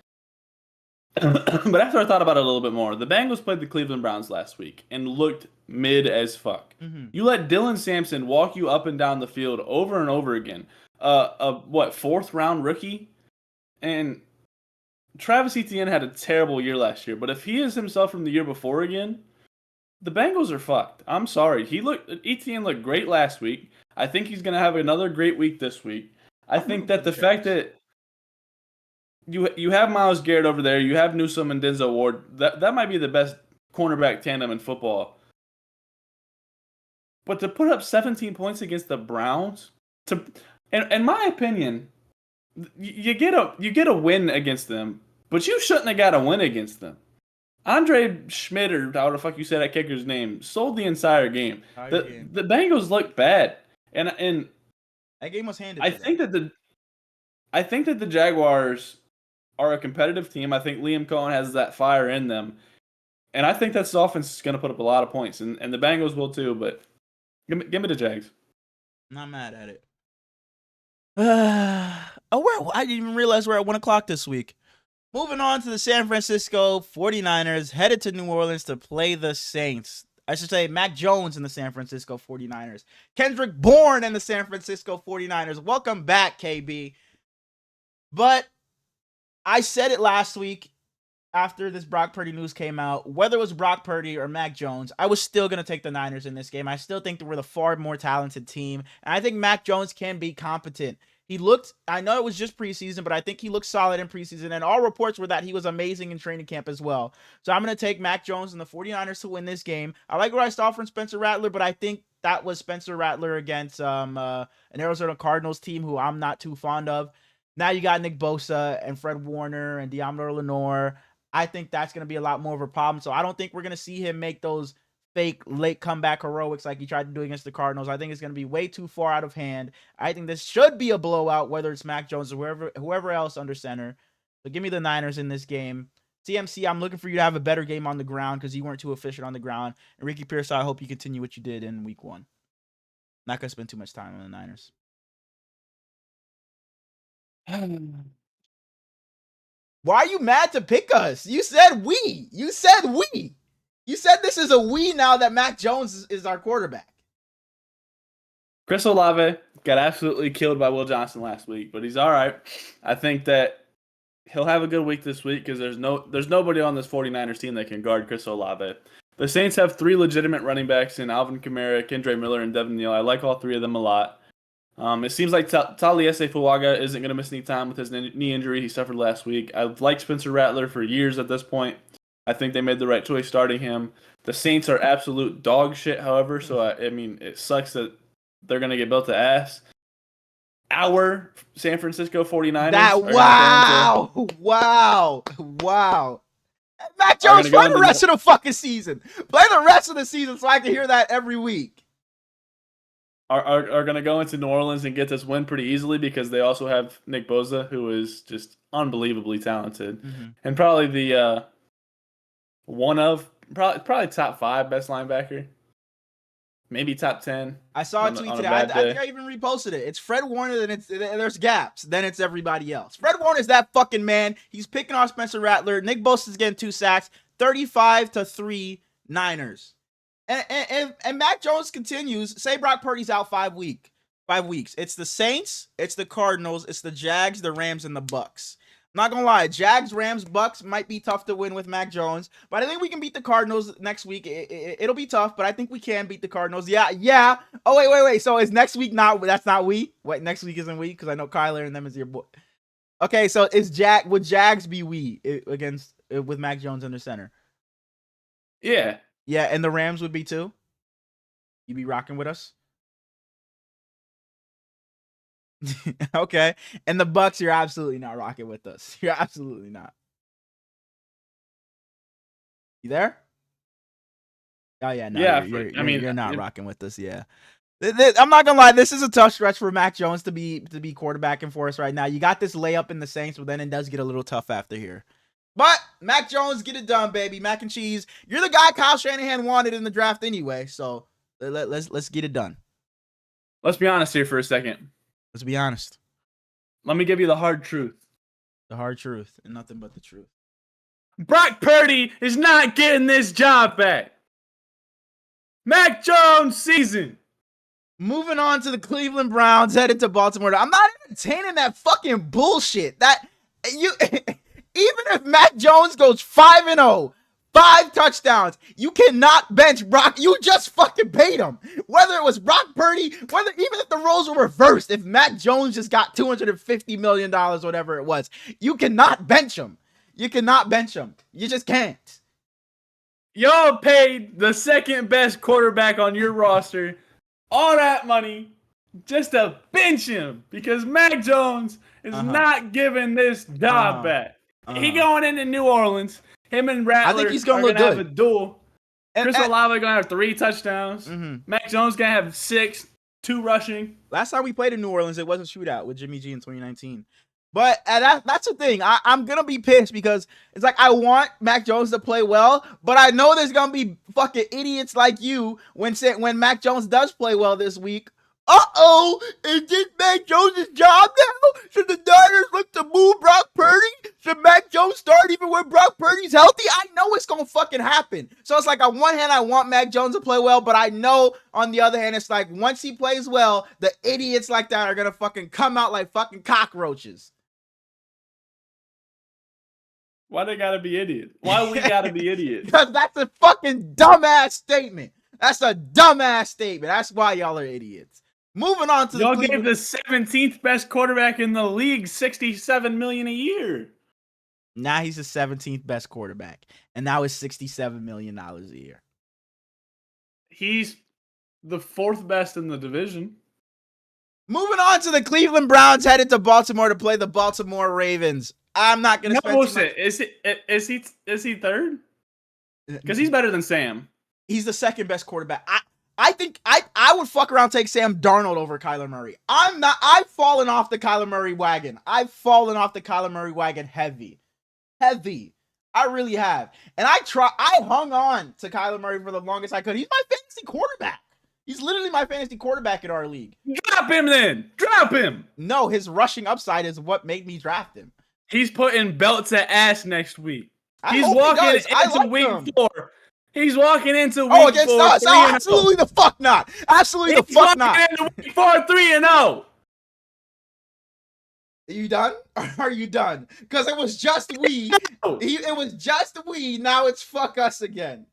But after I thought about it a little bit more, the Bengals played the Cleveland Browns last week and looked mid as fuck. Mm-hmm. You let Dylan Sampson walk you up and down the field over and over again. A 4th round rookie? And Travis Etienne had a terrible year last year, but if he is himself from the year before again, the Bengals are fucked. I'm sorry. Etienne looked great last week. I think he's going to have another great week this week. I think that the fact that you have Myles Garrett over there, you have Newsome and Denzel Ward, that might be the best cornerback tandem in football. But to put up 17 points against the Browns, in my opinion, you get a win against them, but you shouldn't have got a win against them. Andre Schmidt, or how the fuck you say that kicker's name, sold the entire game. The Bengals look bad, and that game was handed. I think that the Jaguars are a competitive team. I think Liam Cohen has that fire in them, and I think that this offense is going to put up a lot of points, and the Bengals will too. But give me the Jags. Not mad at it. I didn't even realize we're at 1 o'clock this week. Moving on to the San Francisco 49ers, headed to New Orleans to play the Saints. I should say Mac Jones and the San Francisco 49ers. Kendrick Bourne and the San Francisco 49ers. Welcome back, KB. But I said it last week after this Brock Purdy news came out. Whether it was Brock Purdy or Mac Jones, I was still going to take the Niners in this game. I still think that we're the far more talented team. And I think Mac Jones can be competent. I know it was just preseason, but I think he looked solid in preseason, and all reports were that he was amazing in training camp as well. So I'm going to take Mac Jones and the 49ers to win this game. I like what I saw from Spencer Rattler, but I think that was Spencer Rattler against an Arizona Cardinals team who I'm not too fond of. Now you got Nick Bosa and Fred Warner and Deommodore Lenoir. I think that's going to be a lot more of a problem. So I don't think we're going to see him make those fake late comeback heroics like he tried to do against the Cardinals. I think it's going to be way too far out of hand. I think this should be a blowout, whether it's Mac Jones or whoever else under center. So give me the Niners in this game. CMC, I'm looking for you to have a better game on the ground because you weren't too efficient on the ground. And Ricky Pearsall, I hope you continue what you did in week 1. Not going to spend too much time on the Niners. Why are you mad to pick us? You said we. You said we. You said this is a we now that Mac Jones is our quarterback. Chris Olave got absolutely killed by Will Johnson last week, but he's all right. I think that he'll have a good week this week because there's nobody on this 49ers team that can guard Chris Olave. The Saints have 3 legitimate running backs in Alvin Kamara, Kendre Miller, and Devin Neal. I like all 3 of them a lot. It seems like Taliese Fuaga isn't going to miss any time with his knee injury he suffered last week. I've liked Spencer Rattler for years at this point. I think they made the right choice starting him. The Saints are absolute dog shit, however, so I mean, it sucks that they're going to get built to ass. Our San Francisco 49ers wow. Mac Jones, play the rest of the fucking season. Play the rest of the season so I can hear that every week. Are going to go into New Orleans and get this win pretty easily because they also have Nick Bosa, who is just unbelievably talented. Mm-hmm. And probably the probably top 5 best linebacker. Maybe top 10. I saw a tweet today. I think I even reposted it. It's Fred Warner, then there's gaps. Then it's everybody else. Fred Warner's that fucking man. He's picking off Spencer Rattler. Nick Bosa's getting 2 sacks. 35-3 Niners. And Mac Jones continues. Say Brock Purdy's out 5 weeks. It's the Saints, it's the Cardinals, it's the Jags, the Rams, and the Bucks. I'm not gonna lie, Jags, Rams, Bucks might be tough to win with Mac Jones, but I think we can beat the Cardinals next week. It'll be tough, but I think we can beat the Cardinals. Yeah. Oh wait. So is next week not? That's not we. Wait, next week isn't we because I know Kyler and them is your boy. Okay, so would Jags be we against with Mac Jones under center? Yeah. Yeah, and the Rams would be too? You be rocking with us? Okay. And the Bucks, you're absolutely not rocking with us. You're absolutely not. You there? Oh, yeah. No, yeah, you're not rocking with us. Yeah. I'm not going to lie. This is a tough stretch for Mac Jones to be quarterbacking for us right now. You got this layup in the Saints, but then it does get a little tough after here. But Mac Jones, get it done, baby. Mac and cheese. You're the guy Kyle Shanahan wanted in the draft anyway. So let's get it done. Let's be honest here for a second. Let's be honest. Let me give you the hard truth. The hard truth and nothing but the truth. Brock Purdy is not getting this job back. Mac Jones season. Moving on to the Cleveland Browns, headed to Baltimore. I'm not entertaining that fucking bullshit. Even if Mac Jones goes 5-0, 5 touchdowns, you cannot bench Brock. You just fucking paid him. Whether it was Brock Purdy, even if the roles were reversed, if Mac Jones just got $250 million, whatever it was, you cannot bench him. You cannot bench him. You just can't. Y'all paid the second best quarterback on your roster all that money just to bench him because Mac Jones is not giving this job back. He going into New Orleans. Him and Rattler I think he's gonna look good. Have a duel. Chris Olave gonna have 3 touchdowns. Mm-hmm. Mac Jones gonna have 6, 2 rushing. Last time we played in New Orleans, it was a shootout with Jimmy G in 2019. But that's the thing. I'm gonna be pissed because it's like I want Mac Jones to play well, but I know there's gonna be fucking idiots like you when Mac Jones does play well this week. Is this Mac Jones' job now? Should the Niners look to move Brock Purdy? Should Mac Jones start even when Brock Purdy's healthy? I know it's gonna fucking happen. So it's like on one hand, I want Mac Jones to play well, but I know on the other hand, it's like once he plays well, the idiots like that are gonna fucking come out like fucking cockroaches. Why they gotta be idiots? Why we gotta be idiots? Because that's a fucking dumbass statement. That's a dumbass statement. That's why y'all are idiots. Moving on to y'all gave the 17th best quarterback in the league $67 million a year. Now he's the 17th best quarterback, and now it's $67 million a year. He's the 4th best in the division. Moving on to the Cleveland Browns headed to Baltimore to play the Baltimore Ravens. I'm not gonna spend bullshit. Is he third? Because he's better than Sam. He's the 2nd best quarterback. I think I would fuck around take Sam Darnold over Kyler Murray. I've fallen off the Kyler Murray wagon. I've fallen off the Kyler Murray wagon heavy. I really have. And I hung on to Kyler Murray for the longest I could. He's my fantasy quarterback. He's literally my fantasy quarterback in our league. Drop him then. Drop him. No, his rushing upside is what made me draft him. He's putting belts at ass next week. He's walking into week 4. He's walking into week 4. Against us. Oh, absolutely the fuck not. Absolutely the fuck not. He's walking into week 4, 3-0. Are you done? Are you done? Because it was just we. It was just we. Now it's fuck us again.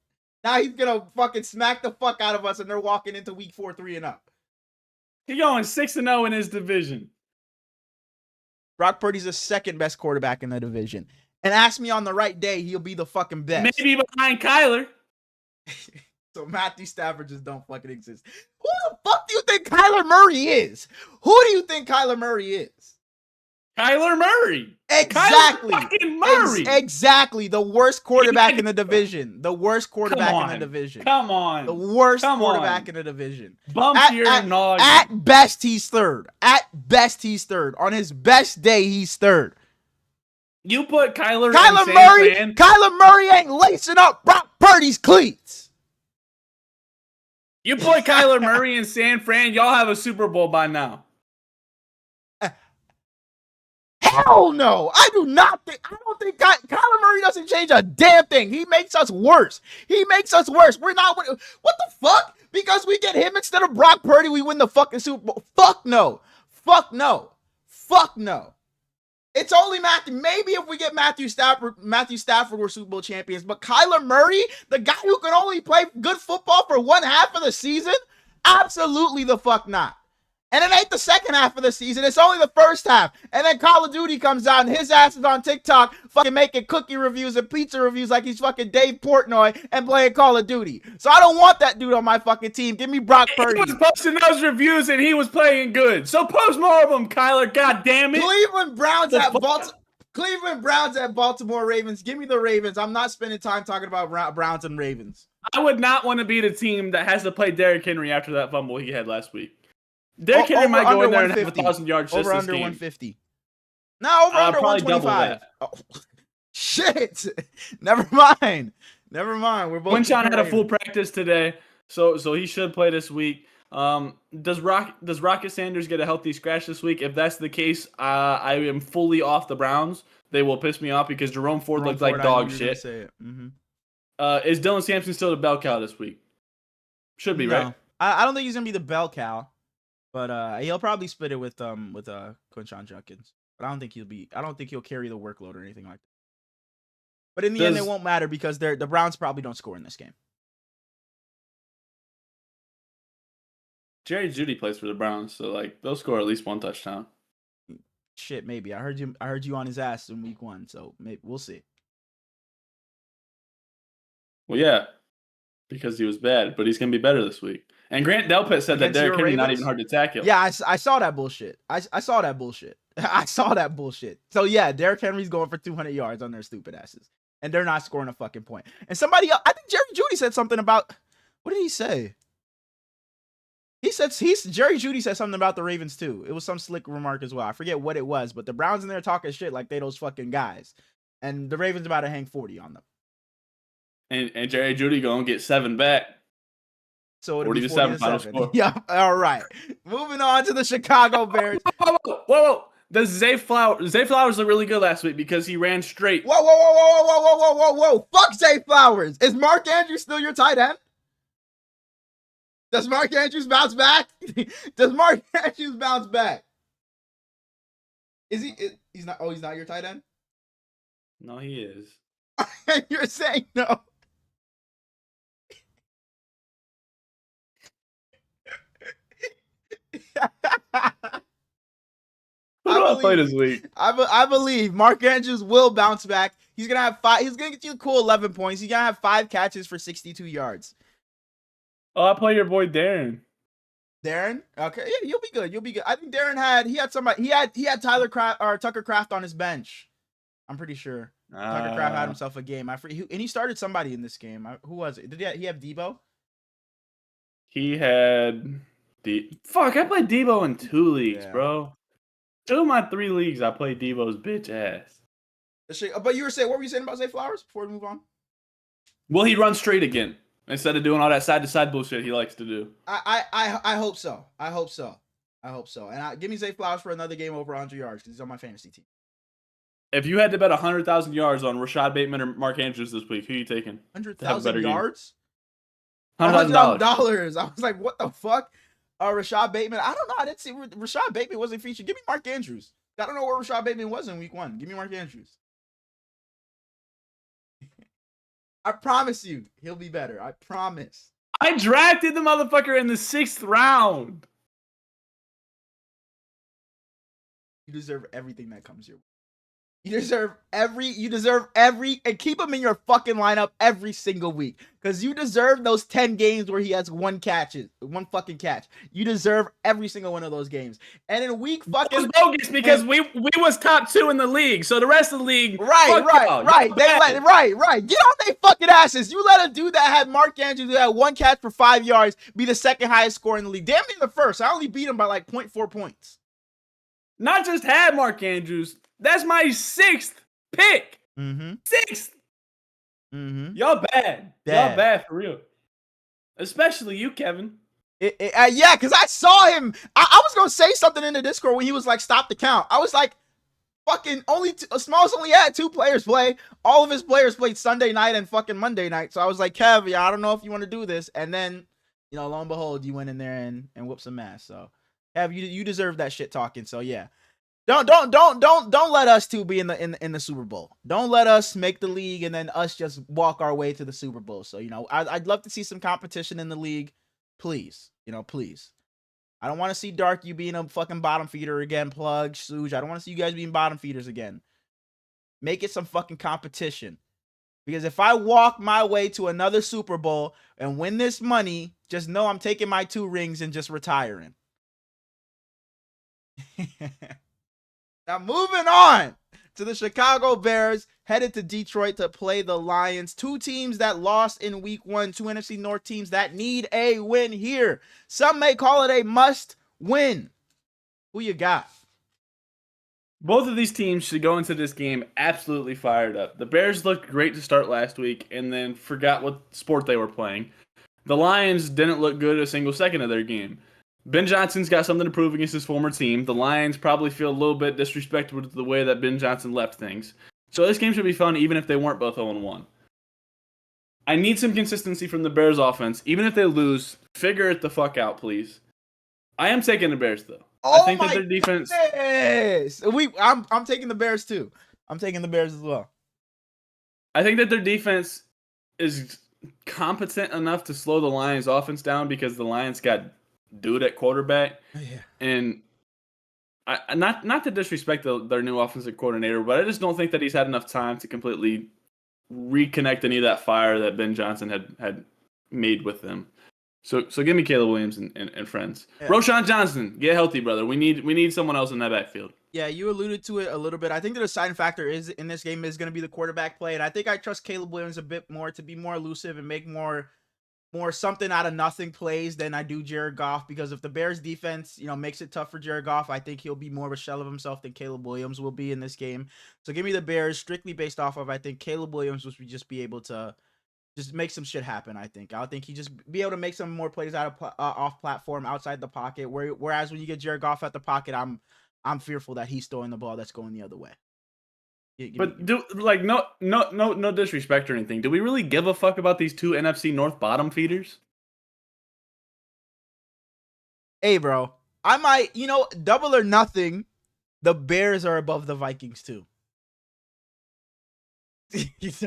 Now he's gonna fucking smack the fuck out of us, and they're walking into week 4, 3-0. He's going 6-0 in his division. Brock Purdy's the 2nd best quarterback in the division. And ask me on the right day, he'll be the fucking best. Maybe behind Kyler. So Matthew Stafford just don't fucking exist. Who the fuck do you think Kyler Murray is? Who do you think Kyler Murray is? Kyler Murray. Exactly. Kyler Murray. Exactly. The worst quarterback in the division. The worst quarterback in the division. Come on. The worst quarterback in the division. At best, he's third. At best, he's third. On his best day, he's third. You put Kyler Murray. Kyler Murray ain't lacing up Brock Purdy's cleats. You put Kyler Murray in San Fran, y'all have a Super Bowl by now. Hell no. I don't think Kyler Murray doesn't change a damn thing. He makes us worse. We're not what the fuck? Because we get him instead of Brock Purdy, we win the fucking Super Bowl. Fuck no. It's only Matthew. Maybe if we get Matthew Stafford, we're Super Bowl champions. But Kyler Murray, the guy who can only play good football for 1/2 of the season, absolutely the fuck not. And it ain't the 2nd half of the season. It's only the 1st half. And then Call of Duty comes out and his ass is on TikTok fucking making cookie reviews and pizza reviews like he's fucking Dave Portnoy and playing Call of Duty. So I don't want that dude on my fucking team. Give me Brock Purdy. He was posting those reviews and he was playing good. So post more of them, Kyler. God damn it. Cleveland Browns at Baltimore Ravens. Give me the Ravens. I'm not spending time talking about Browns and Ravens. I would not want to be the team that has to play Derrick Henry after that fumble he had last week. Derrick Henry might go in there and have 1,000 yards just over this under game. 150. No, over under 125. Oh, shit. Never mind. We're both. Winshawn had a full practice today, so he should play this week. Does Rocket Sanders get a healthy scratch this week? If that's the case, I am fully off the Browns. They will piss me off because Jerome Ford looks like dog shit. Mm-hmm. Is Dylan Sampson still the bell cow this week? Should be, right? I don't think he's gonna be the bell cow. But he'll probably split it with Quinshon Judkins. But I don't think he'll carry the workload or anything like that. But in the end, it won't matter because the Browns probably don't score in this game. Jerry Jeudy plays for the Browns, so like they'll score at least 1 touchdown. Shit, maybe. I heard you on his ass in week 1, so maybe we'll see. Well, yeah, because he was bad, but he's gonna be better this week. And Grant Delpit said that Derrick Henry not even hard to tackle. Yeah, I saw that bullshit. I saw that bullshit. I saw that bullshit. So yeah, Derrick Henry's going for 200 yards on their stupid asses, and they're not scoring a fucking point. And somebody else, I think Jerry Jeudy said something about, what did he say? Jerry Jeudy said something about the Ravens too. It was some slick remark as well. I forget what it was, but the Browns in there talking shit like they those fucking guys, and the Ravens about to hang 40 on them. And Jerry Jeudy gonna get 7 back. So it'll be 40-7. Yeah, all right. Moving on to the Chicago Bears. Whoa. Does Zay Flowers look really good last week because he ran straight? Whoa. Fuck Zay Flowers. Is Mark Andrews still your tight end? Does Mark Andrews bounce back? Is he? He's not. Oh, he's not your tight end? No, he is. You're saying no. Play this week. I believe Mark Andrews will bounce back. He's gonna have 5. He's gonna get you a cool 11 points. He's gonna have 5 catches for 62 yards. Oh, I play your boy Darren. Darren, okay, yeah, you'll be good. You'll be good. I think Darren had somebody. He had Tyler Craft or Tucker Craft on his bench. I'm pretty sure Tucker Craft had himself a game. And he started somebody in this game. Who was it? Did he have Debo? He had fuck. I played Debo in 2 leagues, bro. 2 of my 3 leagues, I played Debo's bitch ass. But you were saying, what were you saying about Zay Flowers before we move on? Will he run straight again instead of doing all that side to side bullshit he likes to do? I hope so. I hope so. I hope so. And give me Zay Flowers for another game over 100 yards because he's on my fantasy team. If you had to bet 100,000 yards on Rashad Bateman or Mark Andrews this week, who are you taking? 100,000 yards? $100,000. I was like, what the fuck? Rashad Bateman. I don't know. I didn't see Rashad Bateman wasn't featured. Give me Mark Andrews. I don't know where Rashad Bateman was in week 1. Give me Mark Andrews. I promise you, he'll be better. I promise. I drafted the motherfucker in the 6th round. You deserve everything that comes your way. You deserve every, and keep him in your fucking lineup every single week. Because you deserve those 10 games where he has one fucking catch. You deserve every single one of those games. And in week fucking... It was bogus because we was top 2 in the league. So the rest of the league... Right. Get on their fucking asses. You let a dude that had Mark Andrews who had one catch for 5 yards be the second highest scorer in the league. Damn near the first. I only beat him by like 0.4 points. Not just had Mark Andrews... That's my 6th pick. 6th. Y'all bad. Y'all bad for real. Especially you, Kevin. Yeah, because I saw him. I was going to say something in the Discord when he was like, stop the count. I was like, fucking Smallz only had 2 players play. All of his players played Sunday night and fucking Monday night. So I was like, Kev, yeah, I don't know if you want to do this. And then, lo and behold, you went in there and whooped some ass. So, Kev, you deserve that shit talking. So, yeah. Don't let us two be in the Super Bowl. Don't let us make the league and then us just walk our way to the Super Bowl. So, I'd love to see some competition in the league. Please. Please. I don't want to see Dark you being a fucking bottom feeder again, Plug, Suge. I don't want to see you guys being bottom feeders again. Make it some fucking competition. Because if I walk my way to another Super Bowl and win this money, just know I'm taking my 2 rings and just retiring. Now, moving on to the Chicago Bears, headed to Detroit to play the Lions. 2 teams that lost in week 1, 2 NFC North teams that need a win here. Some may call it a must win. Who you got? Both of these teams should go into this game absolutely fired up. The Bears looked great to start last week and then forgot what sport they were playing. The Lions didn't look good a single second of their game. Ben Johnson's got something to prove against his former team. The Lions probably feel a little bit disrespected with the way that Ben Johnson left things. So this game should be fun even if they weren't both 0-1. I need some consistency from the Bears offense. Even if they lose, figure it the fuck out, please. I am taking the Bears, though. I think that their defense... I'm taking the Bears, too. I'm taking the Bears as well. I think that their defense is competent enough to slow the Lions' offense down because the Lions got... dude at quarterback. And not to disrespect their new offensive coordinator, but I just don't think that he's had enough time to completely reconnect any of that fire that Ben Johnson had made with them. So give me Caleb Williams and friends. Yeah. Roschon Johnson, get healthy, brother. We need someone else in that backfield. Yeah, you alluded to it a little bit. I think the deciding factor is in this game is going to be the quarterback play, and I think I trust Caleb Williams a bit more to be more elusive and make more something out of nothing plays than I do Jared Goff, because if the Bears defense, makes it tough for Jared Goff, I think he'll be more of a shell of himself than Caleb Williams will be in this game. So give me the Bears strictly based off of, I think Caleb Williams will just be able to just make some shit happen. I think he just be able to make some more plays out of off platform outside the pocket. Whereas when you get Jared Goff at the pocket, I'm fearful that he's throwing the ball that's going the other way. No disrespect or anything. Do we really give a fuck about these 2 NFC North bottom feeders? Hey, bro, I might, double or nothing. The Bears are above the Vikings too.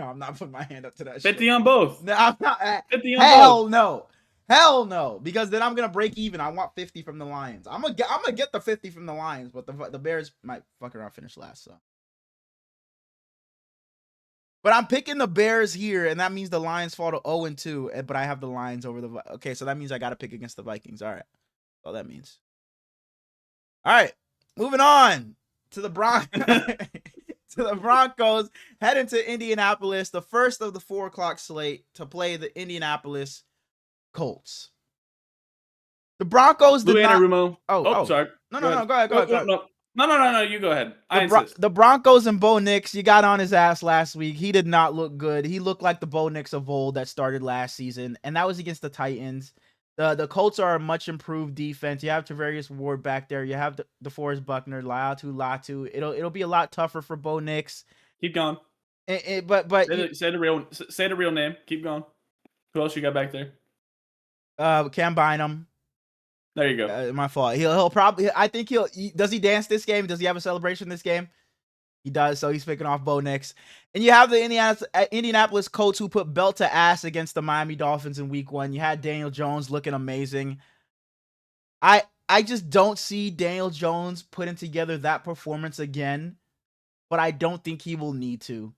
I'm not putting my hand up to that. 50 on both. No, I'm not. 50 on both. Hell no. Because then I'm gonna break even. I want 50 from the Lions. I'm gonna get the 50 from the Lions, but the Bears might fuck around finish last. So. But I'm picking the Bears here, and that means the Lions fall to 0-2. But I have the Lions over the. Okay, so that means I got to pick against the Vikings. All right, that's all that means. All right, moving on to the Broncos, heading to Indianapolis, the first of the 4:00 slate to play the Indianapolis Colts. The Broncos did not. Sorry. No. Go ahead. No. You go ahead. I insist. The Broncos and Bo Nix, you got on his ass last week. He did not look good. He looked like the Bo Nix of old that started last season, and that was against the Titans. The Colts are a much improved defense. You have Tavarius Ward back there. You have DeForest Buckner, Latu. It'll be a lot tougher for Bo Nix. Keep going. But say the real name. Keep going. Who else you got back there? Cam Bynum. There you go. My fault. He'll probably. I think does he dance this game? Does he have a celebration this game? He does. So he's picking off Bo Nix. And you have the Indianapolis Colts who put belt to ass against the Miami Dolphins in Week 1. You had Daniel Jones looking amazing. I just don't see Daniel Jones putting together that performance again, but I don't think he will need to.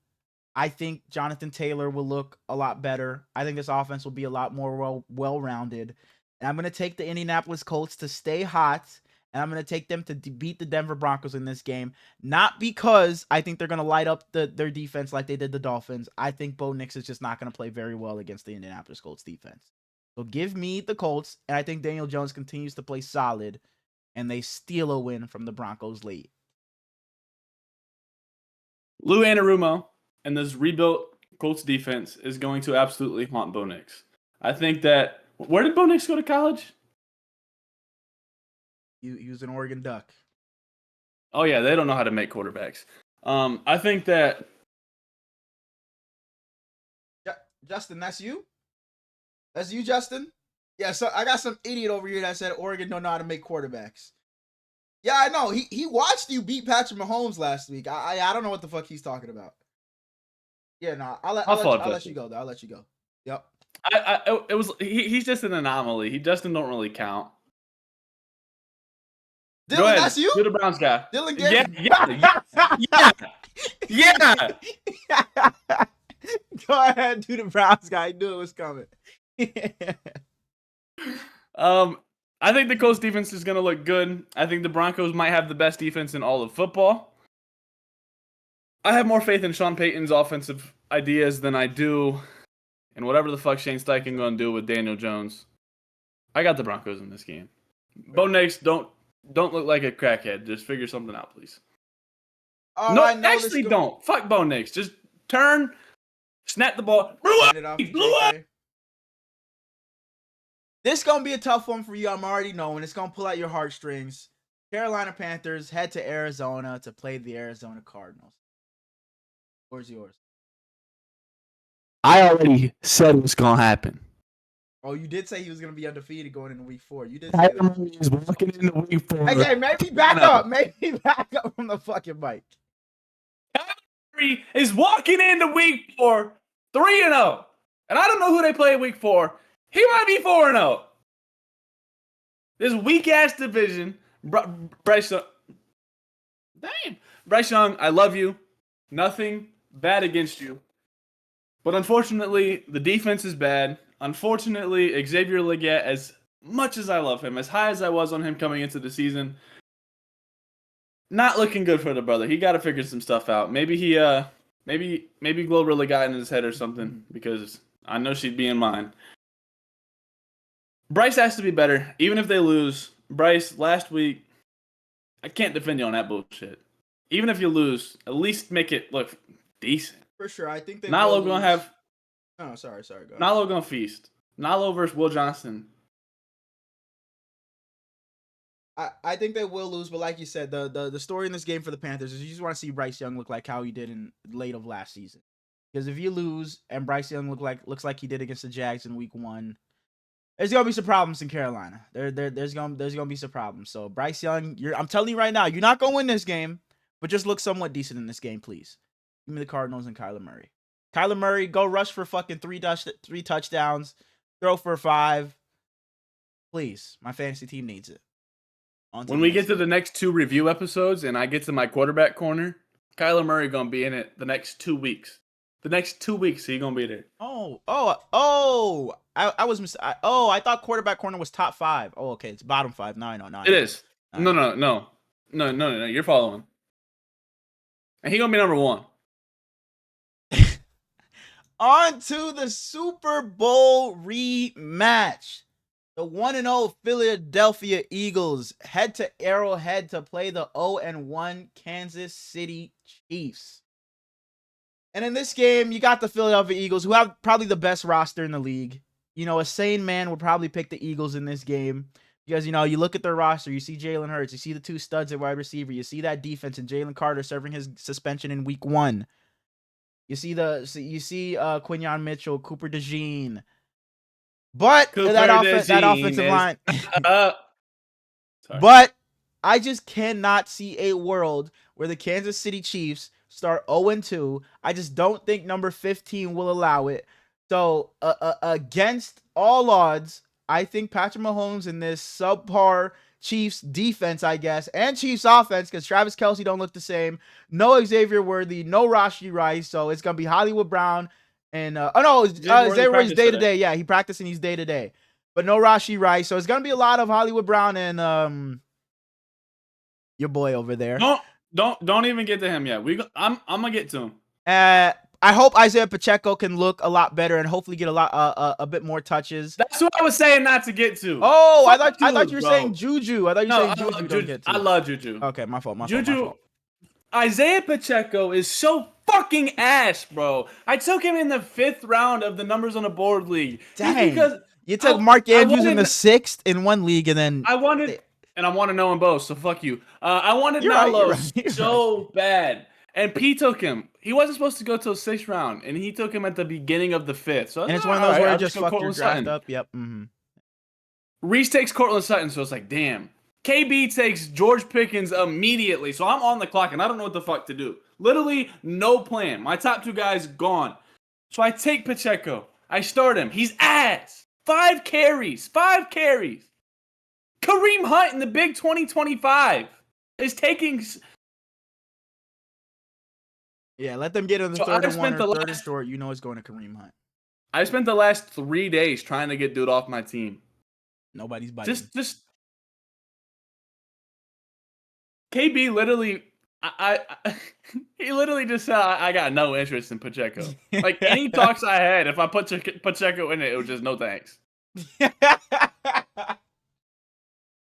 I think Jonathan Taylor will look a lot better. I think this offense will be a lot more well-rounded. And I'm going to take the Indianapolis Colts to stay hot, and I'm going to take them to beat the Denver Broncos in this game. Not because I think they're going to light up their defense like they did the Dolphins. I think Bo Nix is just not going to play very well against the Indianapolis Colts defense. So give me the Colts, and I think Daniel Jones continues to play solid, and they steal a win from the Broncos late. Lou Anarumo and this rebuilt Colts defense is going to absolutely haunt Bo Nix. I think that... Where did Bo Nix go to college? He was an Oregon Duck. Oh, yeah. They don't know how to make quarterbacks. I think that... Justin, that's you? That's you, Justin? Yeah, so I got some idiot over here that said Oregon don't know how to make quarterbacks. Yeah, I know. He watched you beat Patrick Mahomes last week. I don't know what the fuck he's talking about. Yeah, no, I'll let you go, though. I'll let you go. Yep. He's just an anomaly. Justin don't really count. Dylan, that's you? You're the Browns guy. Dylan Yeah. Go ahead, do the Browns guy. I knew it was coming. I think the Colts defense is going to look good. I think the Broncos might have the best defense in all of football. I have more faith in Sean Payton's offensive ideas than I do in whatever the fuck Shane Steichen going to do with Daniel Jones. I got the Broncos in this game. Bo Nix, don't look like a crackhead. Just figure something out, please. No, actually don't. Fuck Bo Nix. Just turn, snap the ball. Blew up. This is going to be a tough one for you. I'm already knowing. It's going to pull out your heartstrings. Carolina Panthers head to Arizona to play the Arizona Cardinals. Where's yours? I already said what's going to happen. Oh, you did say he was going to be undefeated going into week 4. You did say that. He's walking into week 4. Okay, maybe back up. Maybe back up from the fucking mic. Kyler is walking into week 4 3-0. And I don't know who they play in week 4. He might be 4-0. This weak-ass division. Bryce Young, I love you. Nothing bad against you. But unfortunately, the defense is bad. Unfortunately, Xavier Legette, as much as I love him, as high as I was on him coming into the season, not looking good for the brother. He got to figure some stuff out. Maybe Glow really got in his head or something, because I know she'd be in mine. Bryce has to be better, even if they lose. Bryce, last week, I can't defend you on that bullshit. Even if you lose, at least make it look decent. For sure, I think they Nalo gonna have. Oh, sorry. Go ahead. Nalo gonna feast. Nalo versus Will Johnson. I think they will lose, but like you said, the story in this game for the Panthers is you just want to see Bryce Young look like how he did in late of last season. Because if you lose and Bryce Young looks like he did against the Jags in week 1, there's gonna be some problems in Carolina. There's gonna be some problems. So Bryce Young, I'm telling you right now, you're not gonna win this game, but just look somewhat decent in this game, please. Give me the Cardinals and Kyler Murray. Kyler Murray, go rush for fucking 3 touchdowns, throw for 5. Please, my fantasy team needs it. When we get to the next 2 review episodes and I get to my quarterback corner, Kyler Murray gonna be in it the next 2 weeks. The next 2 weeks, he gonna be there. I thought quarterback corner was top 5. Oh, okay, it's bottom 5. Now I know. It is. No. You're following. And he gonna be number 1. On to the Super Bowl rematch. The 1-0 Philadelphia Eagles head to Arrowhead to play the 0-1 Kansas City Chiefs. And in this game, you got the Philadelphia Eagles, who have probably the best roster in the league. You know, a sane man would probably pick the Eagles in this game. Because, you know, you look at their roster, you see Jalen Hurts, you see the 2 studs at wide receiver, you see that defense and Jalen Carter serving his suspension in week 1. You see Quinyon Mitchell, Cooper DeJean. But that offensive line. But I just cannot see a world where the Kansas City Chiefs start 0-2. I just don't think number 15 will allow it. So against all odds, I think Patrick Mahomes in this subpar Chiefs defense, I guess, and Chiefs offense, because Travis Kelce don't look the same. No Xavier Worthy, no Rashee Rice. So it's going to be Hollywood Brown. And, Xavier Worthy's day-to-day. Yeah, he practicing. He's day-to-day. But no Rashee Rice. So it's going to be a lot of Hollywood Brown and your boy over there. Don't even get to him yet. I'm going to get to him. I hope Isaiah Pacheco can look a lot better and hopefully get a bit more touches. That's what I was saying not to get to. Oh, I thought you were saying Juju. I thought you were saying Juju. Don't get to. I love Juju. Okay, my fault. Isaiah Pacheco is so fucking ass, bro. I took him in the 5th round of the numbers on the board league. Dang. Because you took Mark Andrews in the 6th in one league, and then I want to know them both. So fuck you. I wanted Nalo so bad. And P took him. He wasn't supposed to go till 6th round, and he took him at the beginning of the 5th. So and it's one of those where you just fuck your draft up. Yep. Mm-hmm. Reese takes Cortland Sutton, so it's like, damn. KB takes George Pickens immediately, so I'm on the clock, and I don't know what the fuck to do. Literally, no plan. My top 2 guys gone. So I take Pacheco. I start him. He's ass. 5 carries. Kareem Hunt in the big 2025 is taking... Yeah, let them get in the 3rd and 1 or 3rd and short. You know it's going to Kareem Hunt. I spent the last 3 days trying to get dude off my team. Nobody's biting. Just KB literally, he literally just said, I got no interest in Pacheco. Like, any talks I had, if I put Pacheco in it, it was just no thanks.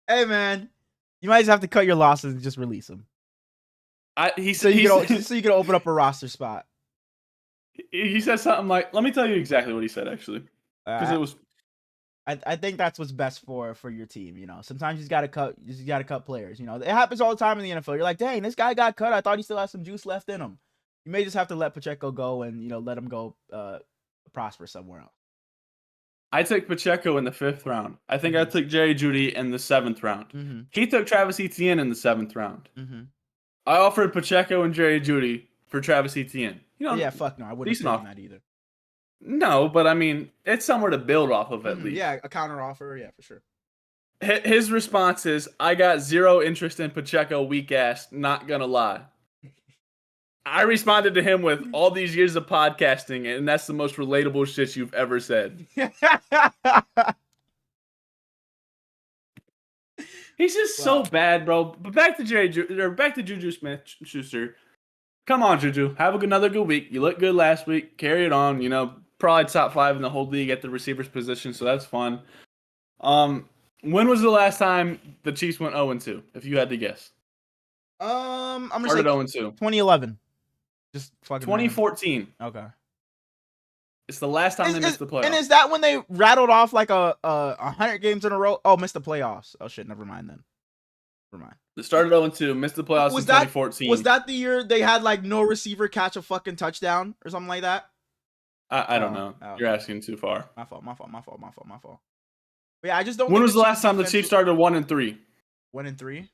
Hey, man, you might just have to cut your losses and just release him. So you can open up a roster spot. He said something like, let me tell you exactly what he said, actually. Because it was... I think that's what's best for your team. You know, sometimes you gotta cut players. You know, it happens all the time in the NFL. You're like, dang, this guy got cut. I thought he still had some juice left in him. You may just have to let Pacheco go and, you know, let him go prosper somewhere else. I took Pacheco in the 5th round. I think I took Jerry Jeudy in the 7th round. Mm-hmm. He took Travis Etienne in the 7th round. Mm-hmm. I offered Pacheco and Jerry Jeudy for Travis Etienne. You know, yeah, fuck no, I wouldn't have taken that either. No, but I mean, it's somewhere to build off of at least. Yeah, a counter offer, yeah, for sure. His response is, I got 0 interest in Pacheco, weak ass, not gonna lie. I responded to him with all these years of podcasting, and that's the most relatable shit you've ever said. He's just so bad, bro. But back to Juju Smith-Schuster. Come on, Juju. Have another good week. You looked good last week. Carry it on. You know, probably top 5 in the whole league at the receivers position, so that's fun. When was the last time the Chiefs went 0-2? If you had to guess. I'm gonna say 0-2. 2011. Just fucking 2014. Okay. It's the last time they missed the playoffs. And is that when they rattled off like 100 games in a row? Oh, missed the playoffs. Oh shit, never mind then. Never mind. They started 0-2, missed the playoffs in 2014. Was that the year they had like no receiver catch a fucking touchdown or something like that? I don't know. You're asking too far. My fault. But yeah, I just don't. When was the last time the Chiefs started 1-3? 1-3.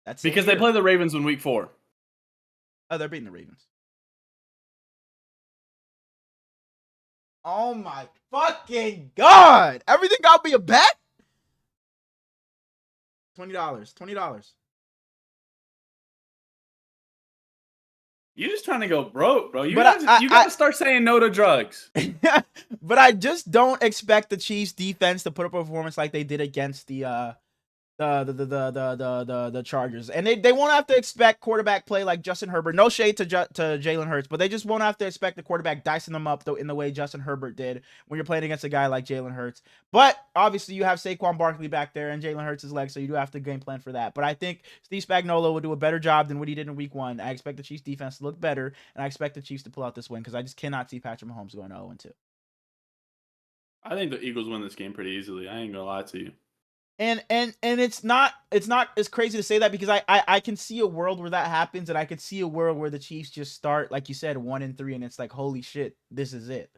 That's because they play the Ravens in week 4. Oh, they're beating the Ravens. Oh my fucking god! Everything got to be a bet. $20. You're just trying to go broke, bro. You But gotta start saying no to drugs. But I just don't expect the Chiefs defense to put up a performance like they did against the Chargers, and they won't have to expect quarterback play like Justin Herbert. No shade to Jalen Hurts, but they just won't have to expect the quarterback dicing them up in the way Justin Herbert did when you're playing against a guy like Jalen Hurts. But obviously, you have Saquon Barkley back there and Jalen Hurts' legs, so you do have to game plan for that. But I think Steve Spagnuolo will do a better job than what he did in Week 1. I expect the Chiefs defense to look better, and I expect the Chiefs to pull out this win because I just cannot see Patrick Mahomes going 0-2. I think the Eagles win this game pretty easily. I ain't gonna lie to you. And it's not as crazy to say that because I can see a world where that happens, and I could see a world where the Chiefs just start, like you said, 1-3, and it's like, holy shit, this is it.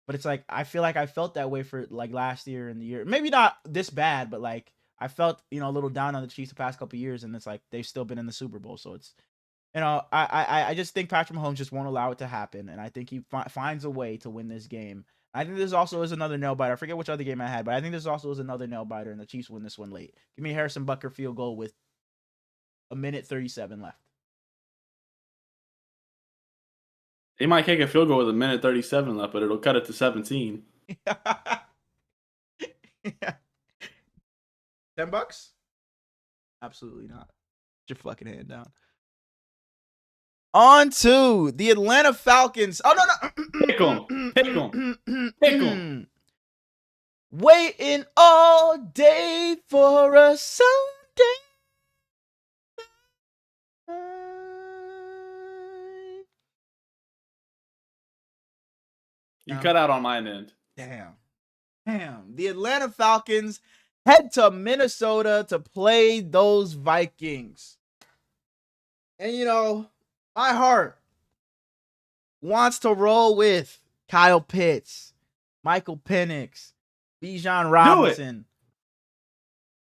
But it's like, I feel like I felt that way for like last year and the year, maybe not this bad, but like I felt, a little down on the Chiefs the past couple of years, and it's like they've still been in the Super Bowl, so it's, I just think Patrick Mahomes just won't allow it to happen, and I think he finds a way to win this game. I think this also is another nail biter. I forget which other game I had, but I think this also is another nail biter, and the Chiefs win this one late. Give me a Harrison Butker field goal with 1:37 left. They might kick a field goal with 1:37 left, but it'll cut it to 17. Yeah. $10? Absolutely not. Put your fucking hand down. On to the Atlanta Falcons. Oh, no. Pick 'em. Pick 'em. Pick 'em. Waiting all day for a Sunday. You cut out on my end. Damn. The Atlanta Falcons head to Minnesota to play those Vikings. And my heart wants to roll with Kyle Pitts, Michael Penix, Bijan Robinson.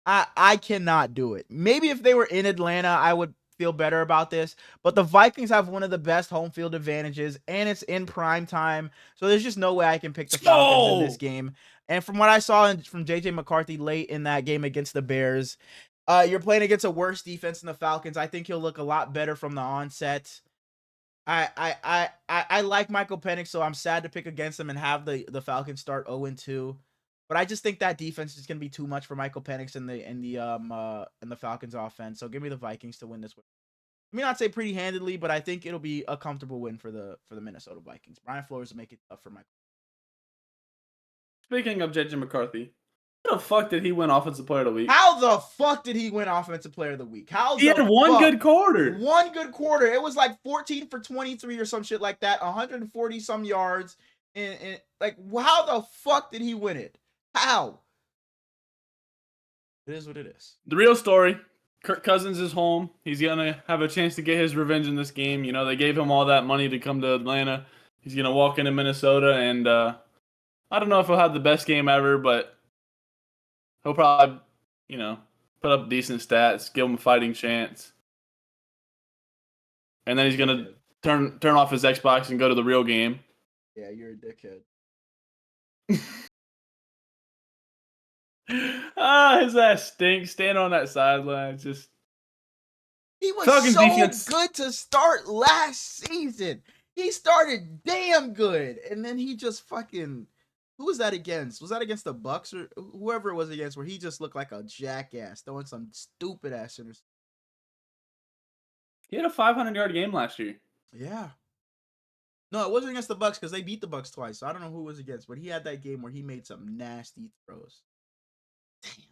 I cannot do it. Maybe if they were in Atlanta, I would feel better about this. But the Vikings have one of the best home field advantages, and it's in prime time. So there's just no way I can pick the Falcons in this game. And from what I saw from J.J. McCarthy late in that game against the Bears, you're playing against a worse defense than the Falcons. I think he'll look a lot better from the onset. I like Michael Penix, so I'm sad to pick against him and have the Falcons start 0-2. But I just think that defense is going to be too much for Michael Penix and the Falcons offense. So give me the Vikings to win this one. I mean, not say pretty handedly, but I think it'll be a comfortable win for the Minnesota Vikings. Brian Flores will make it tough for Michael. Speaking of J.J. McCarthy, how the fuck did he win Offensive Player of the Week? How the fuck did he win Offensive Player of the Week? He had one good quarter. One good quarter. It was like 14 for 23 or some shit like that. 140 some yards. And like, how the fuck did he win it? How? It is what it is. The real story. Kirk Cousins is home. He's going to have a chance to get his revenge in this game. They gave him all that money to come to Atlanta. He's going to walk into Minnesota, and I don't know if he'll have the best game ever, but he'll probably, put up decent stats, give him a fighting chance. And then he's going to turn off his Xbox and go to the real game. Yeah, you're a dickhead. His ass stinks. Stand on that sideline. He was good to start last season. He started damn good, and then he just fucking. Who was that against? Was that against the Bucks or whoever it was against? Where he just looked like a jackass, throwing some stupid ass interception. He had a 500-yard game last year. Yeah. No, it wasn't against the Bucks because they beat the Bucks twice. So I don't know who it was against, but he had that game where he made some nasty throws. Damn.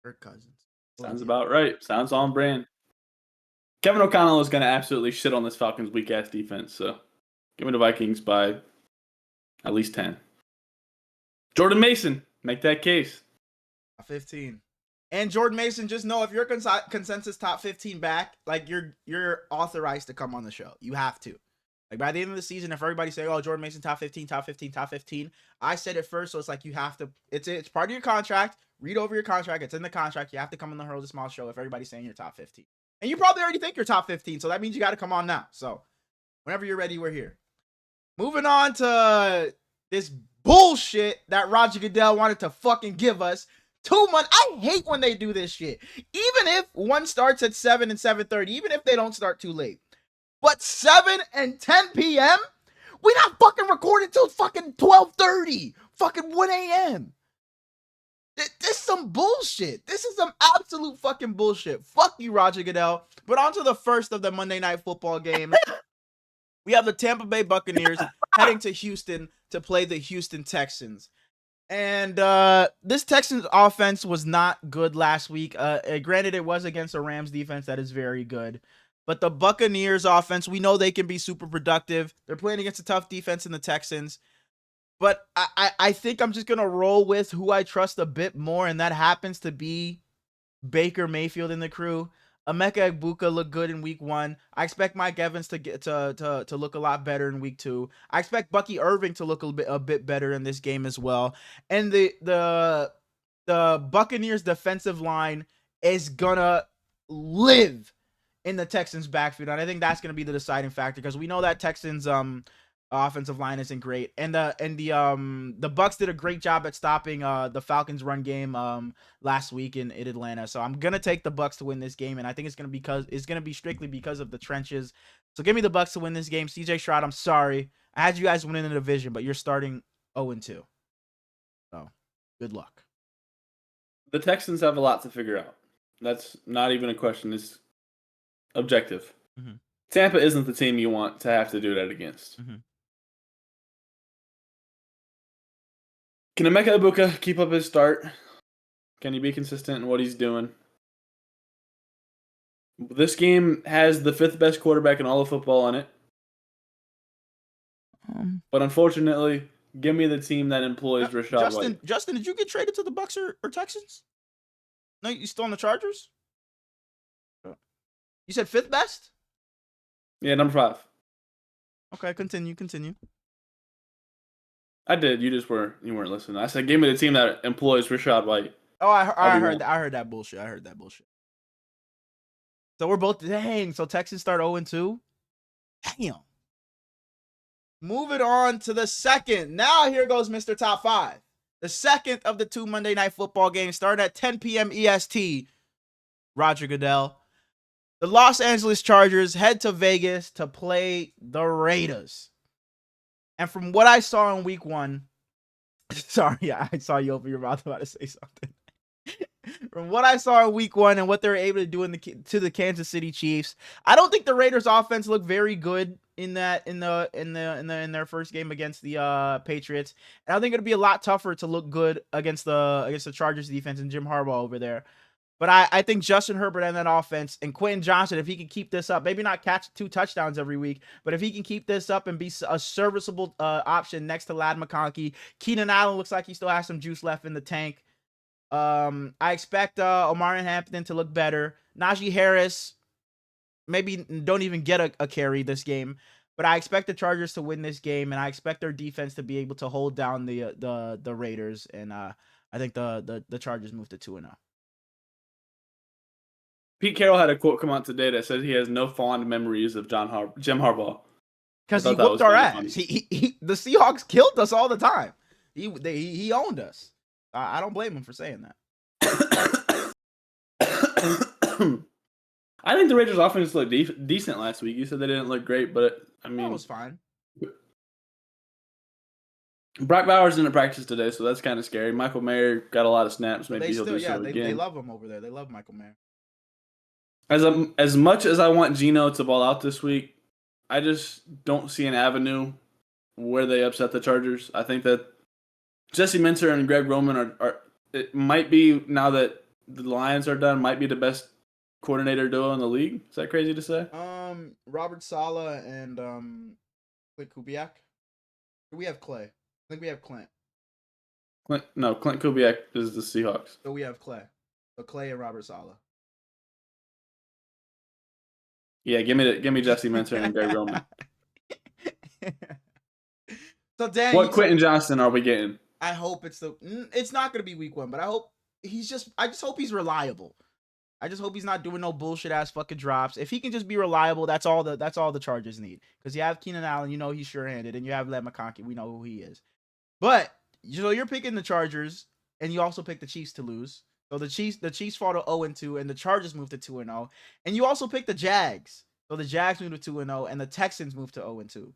Kirk Cousins. Sounds about right. Sounds on brand. Kevin O'Connell is going to absolutely shit on this Falcons weak-ass defense, so give me the Vikings by at least 10. Jordan Mason, make that case. 15. And Jordan Mason, just know if you're consensus top 15 back, like you're authorized to come on the show. You have to. Like by the end of the season, if everybody's saying, "Oh, Jordan Mason top 15, top 15, top 15," I said it first, so it's like you have to. It's part of your contract. Read over your contract. It's in the contract. You have to come on the Herlys Smallz show if everybody's saying you're top 15. And you probably already think you're top 15, so that means you got to come on now. So whenever you're ready, we're here. Moving on to this bullshit that Roger Goodell wanted to fucking give us. 2 months. I hate when they do this shit. Even if one starts at 7 and 7:30, even if they don't start too late. But 7 and 10 p.m. We not fucking recording till fucking 12:30, fucking 1 a.m. This is some bullshit. This is some absolute fucking bullshit. Fuck you, Roger Goodell. But on to the first of the Monday Night Football games. We have the Tampa Bay Buccaneers heading to Houston to play the Houston Texans. And this Texans offense was not good last week. Granted, it was against a Rams defense that is very good. But the Buccaneers offense, we know they can be super productive. They're playing against a tough defense in the Texans. But I think I'm just going to roll with who I trust a bit more, and that happens to be Baker Mayfield and the crew. Emeka Egbuka looked good in week 1. I expect Mike Evans to get to look a lot better in week 2. I expect Bucky Irving to look a bit better in this game as well. And the Buccaneers defensive line is gonna live in the Texans backfield, and I think that's gonna be the deciding factor because we know that Texans offensive line isn't great, and the Bucks did a great job at stopping the Falcons run game last week in Atlanta. So I'm gonna take the Bucks to win this game, and I think it's gonna be strictly because of the trenches. So give me the Bucks to win this game. CJ Stroud, I'm sorry, I had you guys winning the division, but you're starting 0-2. So good luck. The Texans have a lot to figure out. That's not even a question. It's objective. Mm-hmm. Tampa isn't the team you want to have to do that against. Mm-hmm. Can Emeka Egbuka keep up his start? Can he be consistent in what he's doing? This game has the 5th best quarterback in all of football on it. But unfortunately, give me the team that employs Rashad White. Justin, did you get traded to the Bucks or Texans? No, you still on the Chargers? You said 5th best? Yeah, number 5. Okay, continue. I did. You weren't listening. I said, give me the team that employs Rashad White. Oh, I heard that bullshit. So we're both so Texans start 0-2. Damn. Moving on to the second. Now here goes Mr. Top 5. The second of the 2 Monday Night Football games starting at 10 p.m. EST. Roger Goodell. The Los Angeles Chargers head to Vegas to play the Raiders. And from what I saw in week 1, sorry, I saw you open your mouth about to say something. From what I saw in week 1 and what they're able to do to the Kansas City Chiefs, I don't think the Raiders offense looked very good in their first game against the Patriots. And I think it'll be a lot tougher to look good against the Chargers defense and Jim Harbaugh over there. But I think Justin Herbert and that offense and Quentin Johnson, if he can keep this up, maybe not catch 2 touchdowns every week, but if he can keep this up and be a serviceable option next to Ladd McConkey, Keenan Allen looks like he still has some juice left in the tank. I expect Omar Hampton to look better. Najee Harris maybe don't even get a carry this game, but I expect the Chargers to win this game, and I expect their defense to be able to hold down the Raiders, and I think the Chargers move to 2-0. Pete Carroll had a quote come out today that said he has no fond memories of Jim Harbaugh. Because he whooped our ass. The Seahawks killed us all the time. He owned us. I don't blame him for saying that. I think the Raiders' offense looked decent last week. You said they didn't look great, but I mean, that was fine. Brock Bowers didn't practice today, so that's kind of scary. Michael Mayer got a lot of snaps. Maybe he'll do so again. They love him over there. They love Michael Mayer. As much as I want Geno to ball out this week, I just don't see an avenue where they upset the Chargers. I think that Jesse Minter and Greg Roman are it might be, now that the Lions are done, might be the best coordinator duo in the league. Is that crazy to say? Robert Saleh and Clint Kubiak. We have Clay. I think we have Clint. Clint Kubiak is the Seahawks. So we have Clay. So Clay and Robert Saleh. Yeah, give me Jesse Minter and Greg Roman. So Dan, what Quentin Johnson are we getting? I hope it's not going to be week 1, but I just hope he's reliable. I just hope he's not doing no bullshit ass fucking drops. If he can just be reliable, that's all the Chargers need. Because you have Keenan Allen, you know he's sure-handed, and you have Ladd McConkey, we know who he is. But you're picking the Chargers, and you also pick the Chiefs to lose. So the Chiefs fall to 0-2, and the Chargers move to 2-0. And you also pick the Jags So the Jags moved to 2-0, and the Texans moved to 0-2.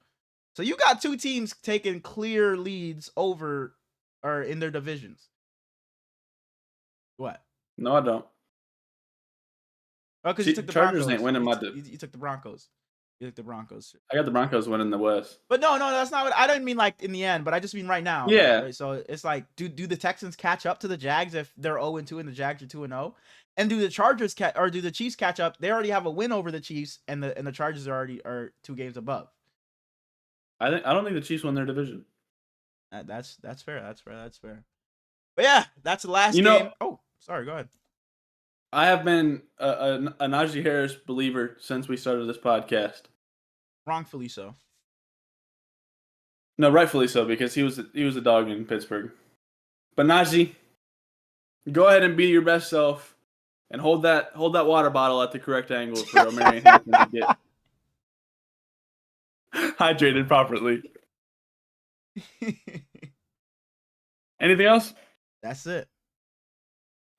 So you got two teams taking clear leads over or in their divisions. What? No, I don't. Oh, because you took the Chargers Broncos. ain't winning my. You took the Broncos. You took the Broncos. I got the Broncos winning the West. But no, that's not what I didn't mean. Like in the end, but I just mean right now. Yeah. Right? So it's like, do the Texans catch up to the Jags if they're 0-2 and the Jags are 2-0? And do the Chargers or do the Chiefs catch up? They already have a win over the Chiefs, and the Chargers are 2 games above. I don't think the Chiefs won their division. That's fair. That's fair. But yeah, that's the last game. Oh, sorry. Go ahead. I have been a Najee Harris believer since we started this podcast. Wrongfully so. No, rightfully so, because he was a dog in Pittsburgh. But Najee, go ahead and be your best self and hold that water bottle at the correct angle for Marion Hampton to get hydrated properly. Anything else? That's it.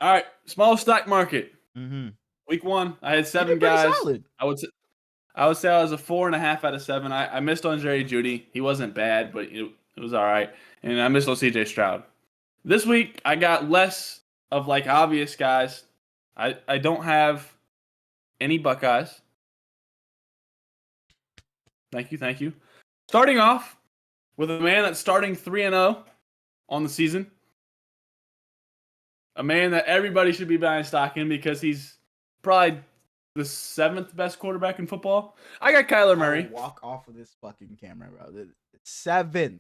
All right, small stock market. Mm-hmm. Week 1, I had 7 guys. Solid. I would say I was a 4.5 out of 7. I missed on Jerry Jeudy. He wasn't bad, but it was all right. And I missed on CJ Stroud. This week, I got less of like obvious guys. I don't have any Buckeyes. Thank you. Starting off with a man that's starting 3-0 on the season. A man that everybody should be buying stock in because he's probably the 7th best quarterback in football. I got Kyler Murray. Walk off of this fucking camera, bro. The 7th.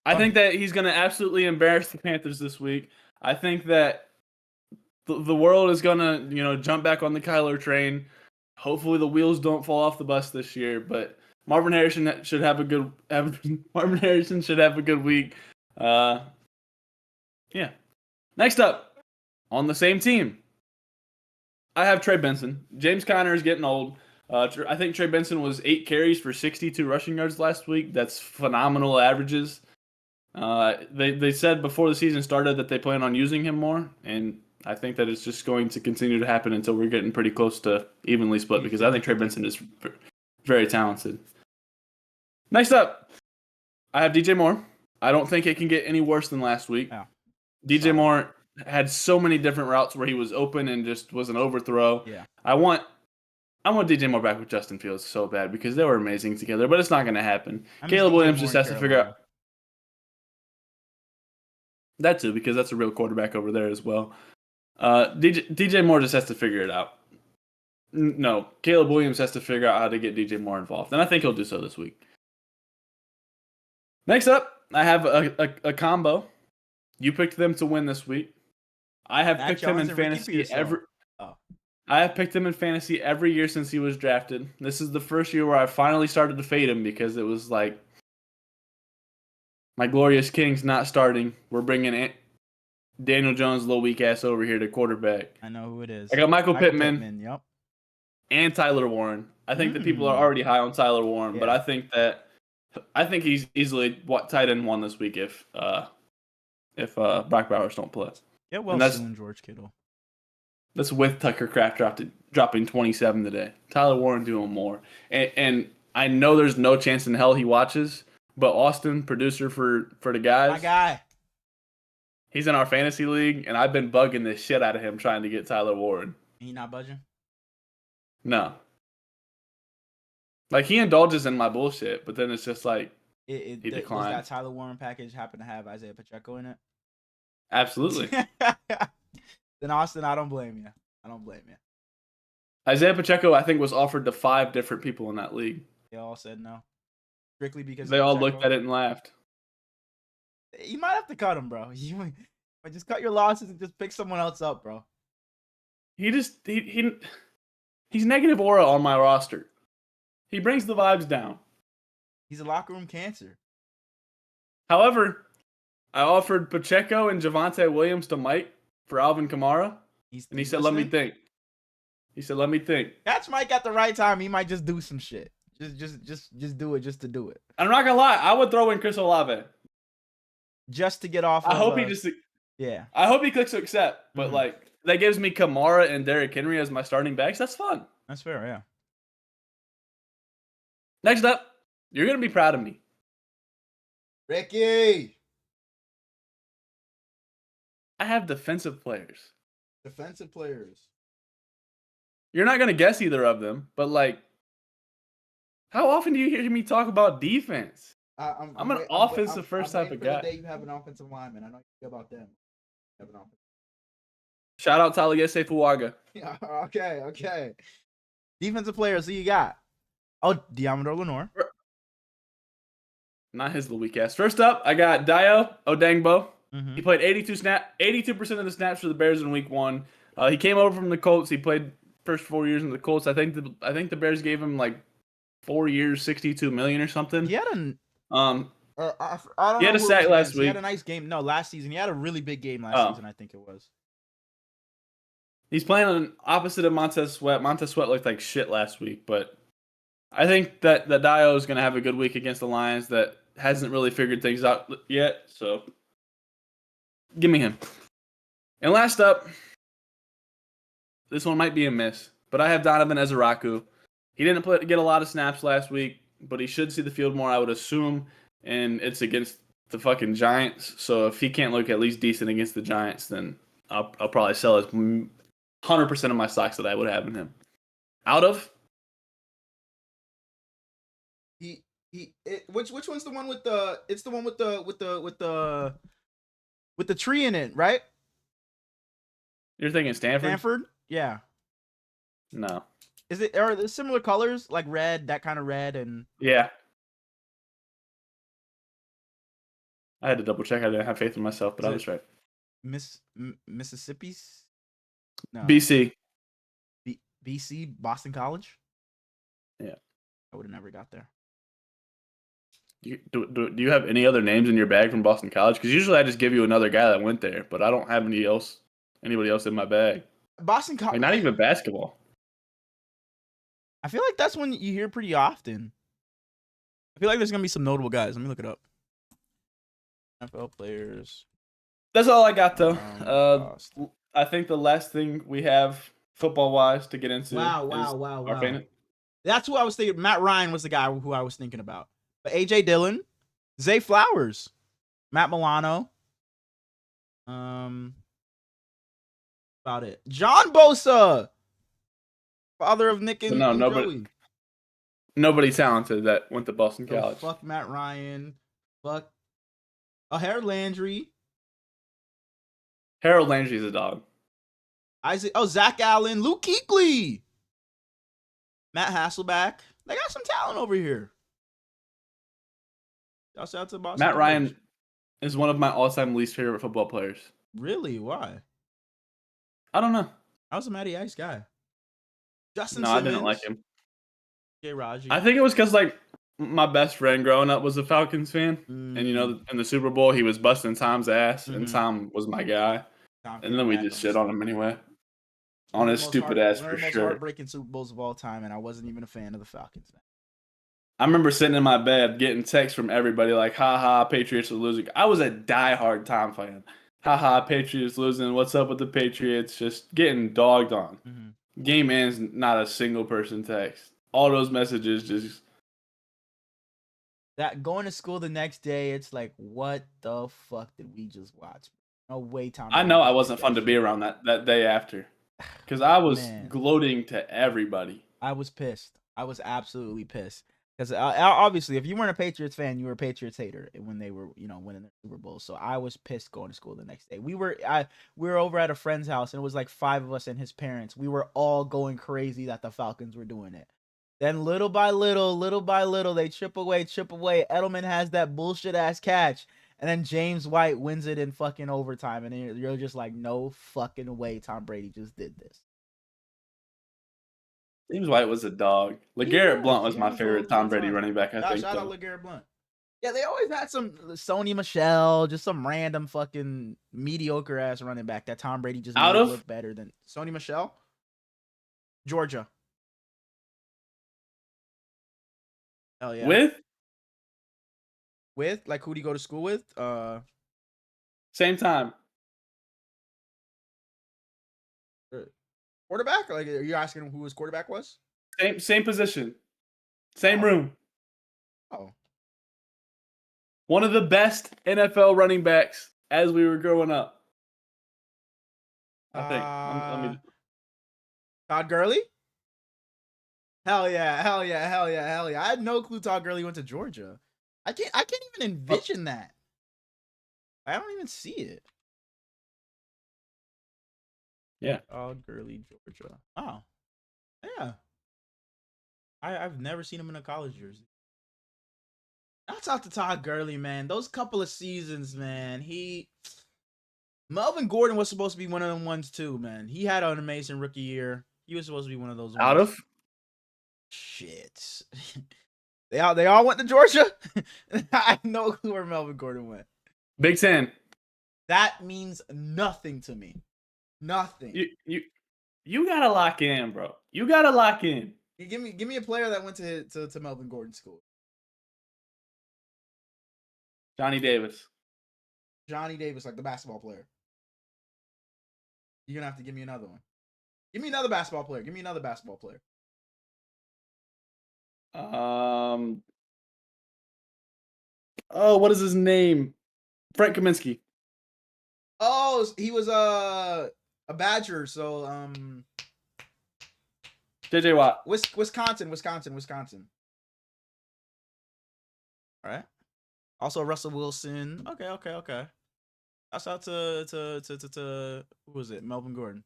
I think that he's going to absolutely embarrass the Panthers this week. I think that the world is going to, jump back on the Kyler train. Hopefully the wheels don't fall off the bus this year, but Marvin Harrison should have a good week. Yeah. Next up, on the same team, I have Trey Benson. James Conner is getting old. I think Trey Benson was 8 carries for 62 rushing yards last week. That's phenomenal averages. They said before the season started that they plan on using him more, and I think that it's just going to continue to happen until we're getting pretty close to evenly split because I think Trey Benson is very talented. Next up, I have DJ Moore. I don't think it can get any worse than last week. Yeah. DJ Moore had so many different routes where he was open and just was an overthrow. Yeah. I want DJ Moore back with Justin Fields so bad because they were amazing together, but it's not going to happen. Caleb Williams just has to figure out that too because that's a real quarterback over there as well. DJ Moore just has to figure it out. No, Caleb Williams has to figure out how to get DJ Moore involved, and I think he'll do so this week. Next up, I have a combo. You picked them to win this week. I have picked him in fantasy I have picked him in fantasy every year since he was drafted. This is the first year where I finally started to fade him because it was like my glorious King's not starting. We're bringing Daniel Jones' little weak ass over here to quarterback. I know who it is. I got Michael Pittman. Yep. And Tyler Warren. I think that people are already high on Tyler Warren, but I think he's easily tight end 1 this week if Brock Bowers don't play. Yeah, well, that's soon George Kittle. That's with Tucker Kraft dropping 27 today. Tyler Warren doing more, and I know there's no chance in hell he watches. But Austin, producer for the guys, my guy, he's in our fantasy league, and I've been bugging the shit out of him trying to get Tyler Warren. He not budging? No. Like, he indulges in my bullshit, but then it's just like he declines. Does that Tyler Warren package happen to have Isaiah Pacheco in it? Absolutely. Then Austin, I don't blame you. Isaiah Pacheco, I think, was offered to 5 different people in that league. They all said no. Strictly because they all looked at it and laughed. You might have to cut him, bro. You might just cut your losses and just pick someone else up, bro. He's negative aura on my roster. He brings the vibes down. He's a locker room cancer. However, I offered Pacheco and Javonte Williams to Mike for Alvin Kamara, and he said, "Let me think." He said, "Let me think." Catch Mike at the right time. He might just do some shit. Just do it, just to do it. I'm not gonna lie. I would throw in Chris Olave just to get off. I hope he clicks to accept. But like, that gives me Kamara and Derrick Henry as my starting backs. That's fun. That's fair, yeah. Next up, you're gonna be proud of me. Ricky! I have defensive players. Defensive players. You're not gonna guess either of them, but like, how often do you hear me talk about defense? I'm an offensive first type of guy. The day you have an offensive lineman. I know you feel about them. You have an offensive. Shout out Taliesin Fuaga. Yeah, okay. Defensive players, who you got? Oh, Diamador Lenore. Not his little weak ass. First up, I got Dio Odangbo. Mm-hmm. He played 82% of the snaps for the Bears in Week 1. He came over from the Colts. He played first 4 years in the Colts. I think the Bears gave him like 4 years, $62 million or something. He had a I don't he had a sack last week. He had a nice game. No, last season he had a really big game last season. I think it was. He's playing on opposite of Montez Sweat. Montez Sweat looked like shit last week, but I think that Dio is going to have a good week against the Lions that hasn't really figured things out yet. So give me him. And last up, this one might be a miss, but I have Donovan Ezeraku. He didn't get a lot of snaps last week, but he should see the field more, I would assume, and it's against the fucking Giants. So if he can't look at least decent against the Giants, then I'll probably sell his 100% of my stocks that I would have in him. Out of? Which one's the one with the? It's the one with the tree in it, right? You're thinking Stanford? Stanford? Yeah. No. Is it? Are there similar colors, like red, that kind of red, and? Yeah. I had to double check. I didn't have faith in myself, but I was right. Mississippi's? No. BC. BC, Boston College? Yeah. I would have never got there. Do you have any other names in your bag from Boston College? Because usually I just give you another guy that went there, but I don't have anybody else in my bag. Boston College, like not even basketball. I feel like that's one you hear pretty often. I feel like there's gonna be some notable guys. Let me look it up. NFL players. That's all I got though. I think the last thing we have football wise to get into. Wow. That's who I was thinking. Matt Ryan was the guy who I was thinking about. But AJ Dillon, Zay Flowers, Matt Milano. About it. John Bosa, father of Nick and Joey. Nobody talented that went to Boston College. Fuck Matt Ryan. Fuck. Harold Landry. Harold Landry's a dog. Zach Allen, Luke Kuechly, Matt Hasselbeck. They got some talent over here. Shout out to Boston. Matt Ryan is one of my all-time least favorite football players. Really? Why? I don't know. I was a Matty Ice guy. Justin Simmons. I didn't like him. Jay Raji. I think it was because like my best friend growing up was a Falcons fan, and in the Super Bowl he was busting Tom's ass, and Tom was my guy, and then we just shit on him anyway. On his stupid ass for sure. One of the most heartbreaking Super Bowls of all time, and I wasn't even a fan of the Falcons. I remember sitting in my bed getting texts from everybody like, "Ha, Patriots are losing." I was a diehard Tom fan. Ha, Patriots losing. What's up with the Patriots? Just getting dogged on. Mm-hmm. Game ends, not a single person text. All those messages just. That going to school the next day, it's like, what the fuck did we just watch? No way, Tom. I know I wasn't fun to be around that day after. Because I was gloating to everybody. I was pissed. I was absolutely pissed. Because obviously, if you weren't a Patriots fan, you were a Patriots hater when they were, winning the Super Bowl. So I was pissed going to school the next day. We were over at a friend's house, and it was like 5 of us and his parents. We were all going crazy that the Falcons were doing it. Then little by little, they chip away. Edelman has that bullshit ass catch. And then James White wins it in fucking overtime. And you're just like, no fucking way Tom Brady just did this. James White was a dog. LeGarrette Blount was my favorite Tom Brady running back, I think. Shout out LeGarrette Blount. Yeah, they always had some Sony Michel, just some random fucking mediocre ass running back that Tom Brady just made look better than Sony Michel. Georgia. Oh yeah. With like who do you go to school with? Same time. Quarterback? Like, are you asking who his quarterback was? Same position. Same room. Oh. One of the best NFL running backs as we were growing up. I think. Let me. Todd Gurley? Hell yeah, hell yeah, hell yeah, hell yeah. I had no clue Todd Gurley went to Georgia. I can't even envision that. I don't even see it. Yeah. Todd Gurley, Georgia. Oh. Yeah. I've never seen him in a college jersey. Shouts out to Todd Gurley, man. Those couple of seasons, man. Melvin Gordon was supposed to be one of them ones too, man. He had an amazing rookie year. He was supposed to be one of those ones. Out of? Shit. They all went to Georgia? I have no clue where Melvin Gordon went. Big Ten. That means nothing to me. Nothing. You gotta lock in, bro. You gotta lock in. Give me a player that went to Melvin Gordon school. Johnny Davis. Johnny Davis, like the basketball player. You're gonna have to give me another one. Give me another basketball player. Give me another basketball player. Oh, what is his name? Frank Kaminsky. Oh, he was a Badger, so JJ Watt. Wisconsin. All right. Also Russell Wilson. Okay. That's out to who was it? Melvin Gordon.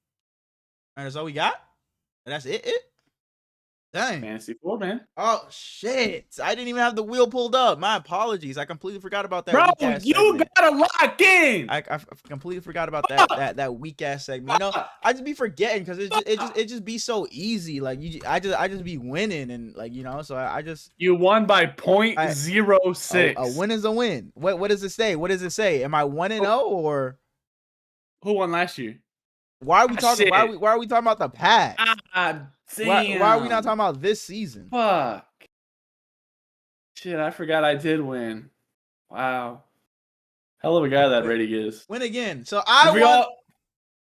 All right, that's all we got? That's it? Dang. Fantasy 4, man. Oh shit! I didn't even have the wheel pulled up. My apologies. I completely forgot about that. Bro, weak-ass you segment. gotta lock in. I completely forgot about that weak ass segment. You know, I just be forgetting because it just be so easy. Like I just be winning and like so I just you won by 0.06. A win is a win. What does it say? What does it say? Am I 1-0 or who won last year? Why are we talking? Why are we talking about the past? Damn. Why are we not talking about this season? Fuck. Shit, I forgot I did win. Wow. Hell of a guy that Brady is. Win again. So I won.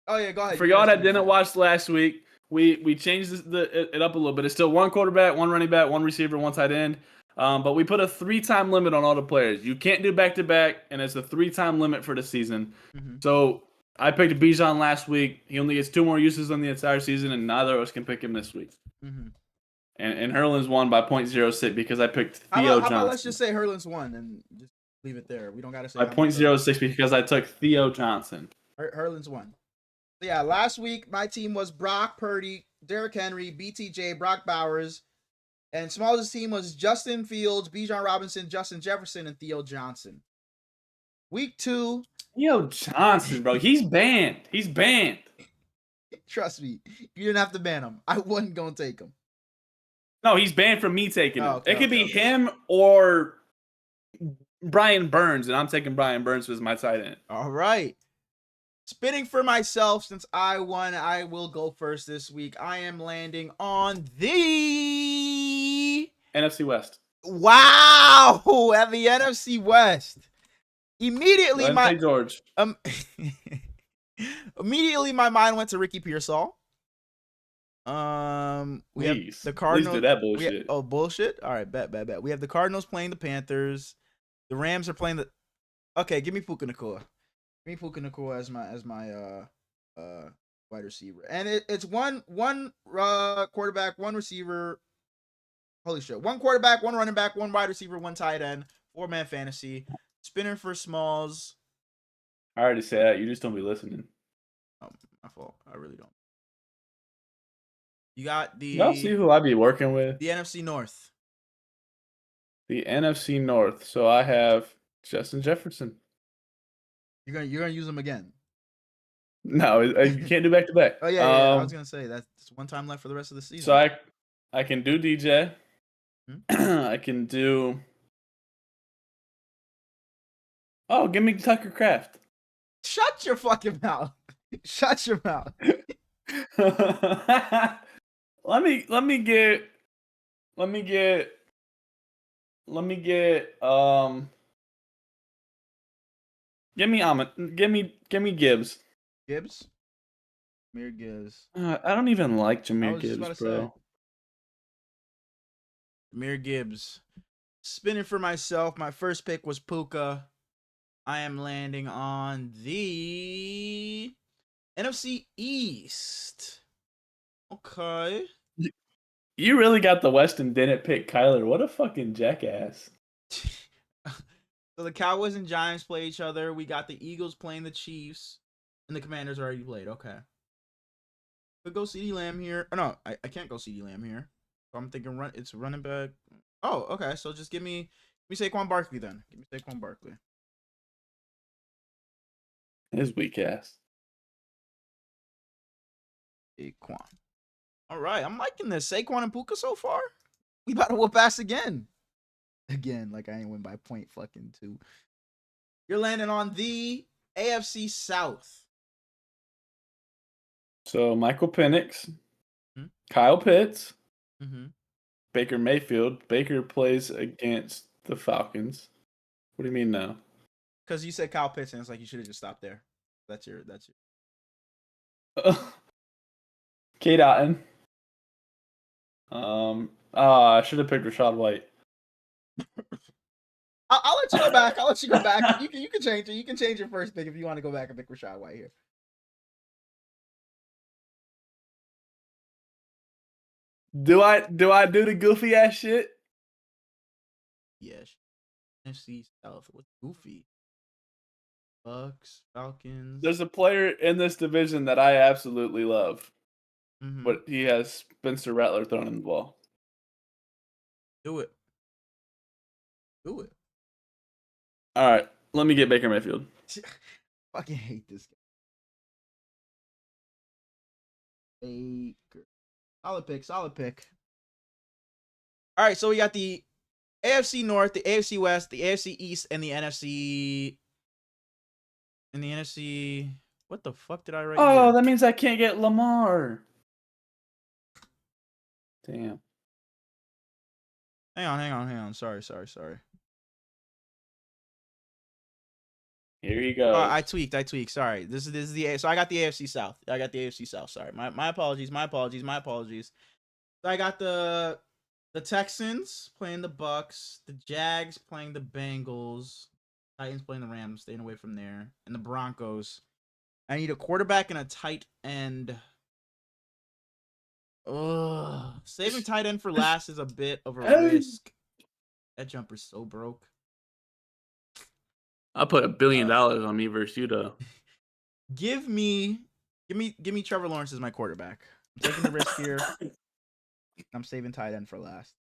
Oh yeah, go ahead. For y'all that didn't watch last week, we changed it up a little bit. It's still one quarterback, one running back, one receiver, one tight end. But we put a 3-time limit on all the players. You can't do back-to-back, and it's a 3-time limit for the season. Mm-hmm. So I picked Bijan last week. He only gets 2 more uses on the entire season, and neither of us can pick him this week. Mm-hmm. And Herlys won by 0.06 because I picked Theo Johnson. How about let's just say Herlys won and just leave it there. We don't got to say by 0.06 because I took Theo Johnson. Herlys won. So yeah, last week my team was Brock Purdy, Derrick Henry, BTJ, Brock Bowers, and Small's team was Justin Fields, Bijan Robinson, Justin Jefferson, and Theo Johnson. Week 2. Theo Johnson, bro. He's banned. He's banned. Trust me. You didn't have to ban him. I wasn't going to take him. No, he's banned from me taking him. Okay, it could be him or Brian Burns, and I'm taking Brian Burns as my tight end. All right. Spinning for myself, since I won, I will go first this week. I am landing on the NFC West. Wow, at the NFC West. Immediately George. Immediately my mind went to Ricky Pearsall. We have the Cardinals. Please do that bullshit. Bullshit? All right, bet. We have the Cardinals playing the Panthers. The Rams are playing the. Okay, give me Puka Nacua. Give me Puka Nacua as my wide receiver, and it's one quarterback, one receiver. Holy shit! One quarterback, one running back, one wide receiver, one tight end, 4-man fantasy. Spinner for Smallz. I already said that. You just don't be listening. Oh, my fault. I really don't. You got the. Y'all see who I be working with? The NFC North. The NFC North. So I have Justin Jefferson. You're gonna use him again. No, you can't do back to back. Oh yeah, I was gonna say that's one time left for the rest of the season. So I can do DJ. I can do. Oh, give me Tucker Kraft. Shut your fucking mouth. Shut your mouth. Let me get give me Gibbs. Gibbs? Jahmyr Gibbs. I don't even like I Jahmyr was just Gibbs, about to say. bro. Jahmyr Gibbs. Spinning for myself. My first pick was Puka. I am landing on the NFC East. Okay. You really got the West and didn't pick Kyler. What a fucking jackass. So the Cowboys and Giants play each other. We got the Eagles playing the Chiefs. And the Commanders already played. Okay. Could go CD Lamb here. Oh, no, I can't go CD Lamb here. So I'm thinking it's running back. Oh, okay. So just give me Saquon Barkley then. Give me Saquon Barkley. His weak ass. Saquon. All right. I'm liking this. Saquon and Puka so far. We about to whoop ass again. Again, like I ain't win by point fucking 2. You're landing on the AFC South. So Michael Penix, Hmm? Kyle Pitts, Mm-hmm. Baker Mayfield. Baker plays against the Falcons. What do you mean now? Because you said Kyle Pitts, and it's like you should have just stopped there. That's your. Kate Otten. I should have picked Rashad White. I'll let you go back. I'll let you go back. You can change it. You can change your first pick if you want to go back and pick Rashad White here. Do I do the goofy ass shit? Yes. NFC South. What's goofy? Bucks, Falcons. There's a player in this division that I absolutely love, but he has Spencer Rattler throwing him the ball. Do it. Do it. All right, let me get Baker Mayfield. Fucking hate this guy. Baker. Solid pick. Solid pick. All right, so we got the AFC North, the AFC West, the AFC East, and the NFC. In the NFC, what the fuck did I write? Oh, here? that means I can't get Lamar. Damn. Hang on. Sorry. Here you go. I tweaked. Sorry. This is the so I got the AFC South. Sorry. My apologies. So I got the Texans playing the Bucks, the Jags playing the Bengals, Titans playing the Rams, staying away from there, and the Broncos. I need a quarterback and a tight end. Ugh. Saving tight end for last is a bit of a risk. That jumper's so broke. I'll put $1 billion on me versus you, though. Give me Trevor Lawrence as my quarterback. I'm taking the risk here. I'm saving tight end for last.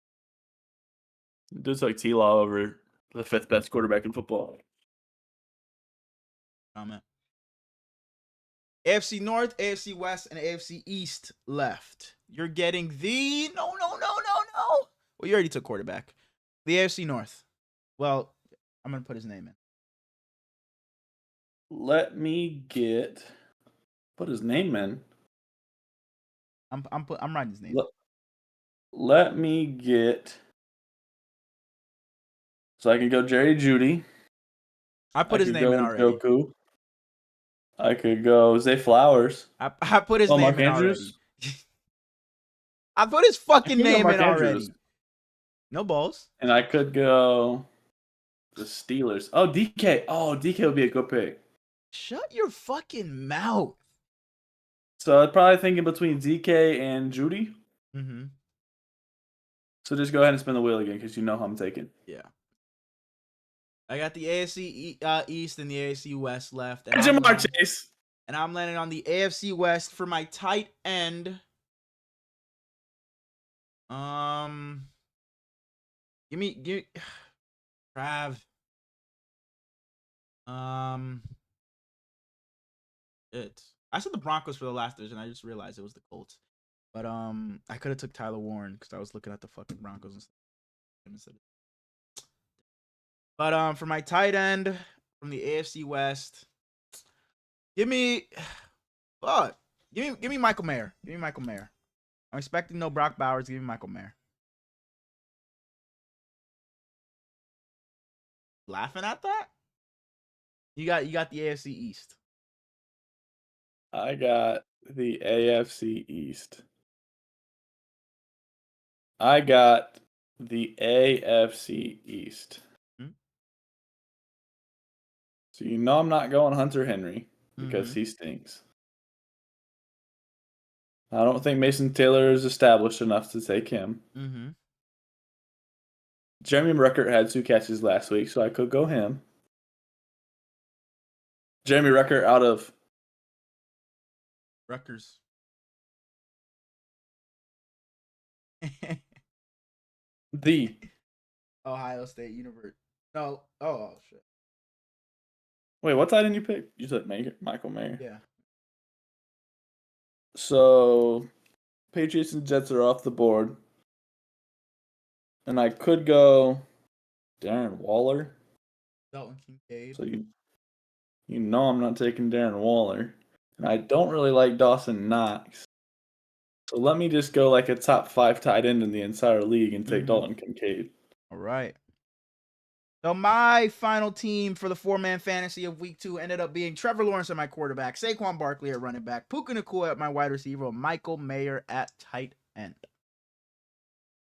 Dude's like T-Law over the 5th best quarterback in football. Comment. AFC North, AFC West, and AFC East left. You're getting the no. Well, you already took quarterback. The AFC North. Well, I'm gonna put his name in. Let me put his name in. I'm writing his name. Let me get. So I can go Jerry Jeudy. I put his name in already. Njoku. I could go Zay Flowers. I put his name Mark in Andrews? already. I put his fucking name Mark in Andrews. already. No balls. And I could go the Steelers. Oh, DK. Oh, DK would be a good pick. Shut your fucking mouth. So I'd probably think in between DK and Jeudy. Mm-hmm. So just go ahead and spin the wheel again because you know who I'm taking. Yeah. I got the AFC East and the AFC West left. And Jamar Chase. And I'm landing on the AFC West for my tight end. Give me Trav. I said the Broncos for the last division. I just realized it was the Colts. But I could have took Tyler Warren because I was looking at the fucking Broncos instead. But for my tight end from the AFC West, give me Michael Mayer. Give me Michael Mayer. I'm expecting no Brock Bowers. Give me Michael Mayer. Laughing at that? You got the AFC East. I got the AFC East. I got the AFC East. So you know I'm not going Hunter Henry because he stinks. I don't think Mason Taylor is established enough to take him. Jeremy Ruckert had 2 catches last week, so I could go him. Jeremy Ruckert out of Rutgers. the Ohio State University. No. Oh shit. Wait, what tight end you pick? You said Michael Mayer. Yeah. So Patriots and Jets are off the board. And I could go Darren Waller. Dalton Kincaid. So you know I'm not taking Darren Waller. And I don't really like Dawson Knox. So let me just go like a top 5 tight end in the entire league and take Dalton Kincaid. All right. So my final team for the 4-man fantasy of week 2 ended up being Trevor Lawrence at my quarterback, Saquon Barkley at running back, Puka Nacua at my wide receiver, and Michael Mayer at tight end.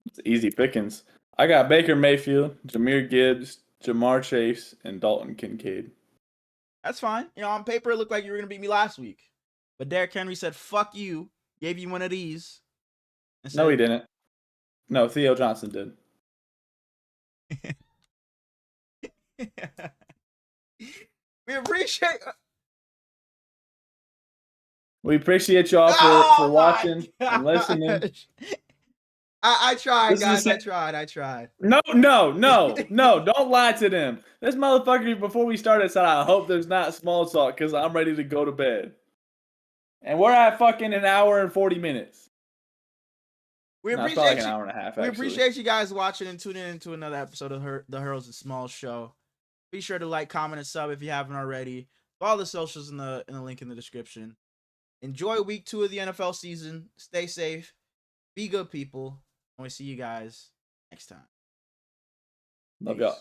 It's easy pickings. I got Baker Mayfield, Jahmyr Gibbs, Jamar Chase, and Dalton Kincaid. That's fine. You know, on paper, it looked like you were going to beat me last week. But Derrick Henry said, fuck you, gave you one of these. No, he didn't. No, Theo Johnson did. We appreciate y'all for watching and listening. I tried, guys. I tried. No. Don't lie to them. This motherfucker, before we started, said, I hope there's not small talk because I'm ready to go to bed. And we're at fucking an hour and 40 minutes. We appreciate like an hour and a half, actually. We appreciate you guys watching and tuning into another episode of the Herlys and Smallz show. Be sure to like, comment, and sub if you haven't already. All the socials in the link in the description. Enjoy week 2 of the NFL season. Stay safe. Be good people. And we see you guys next time. Love y'all.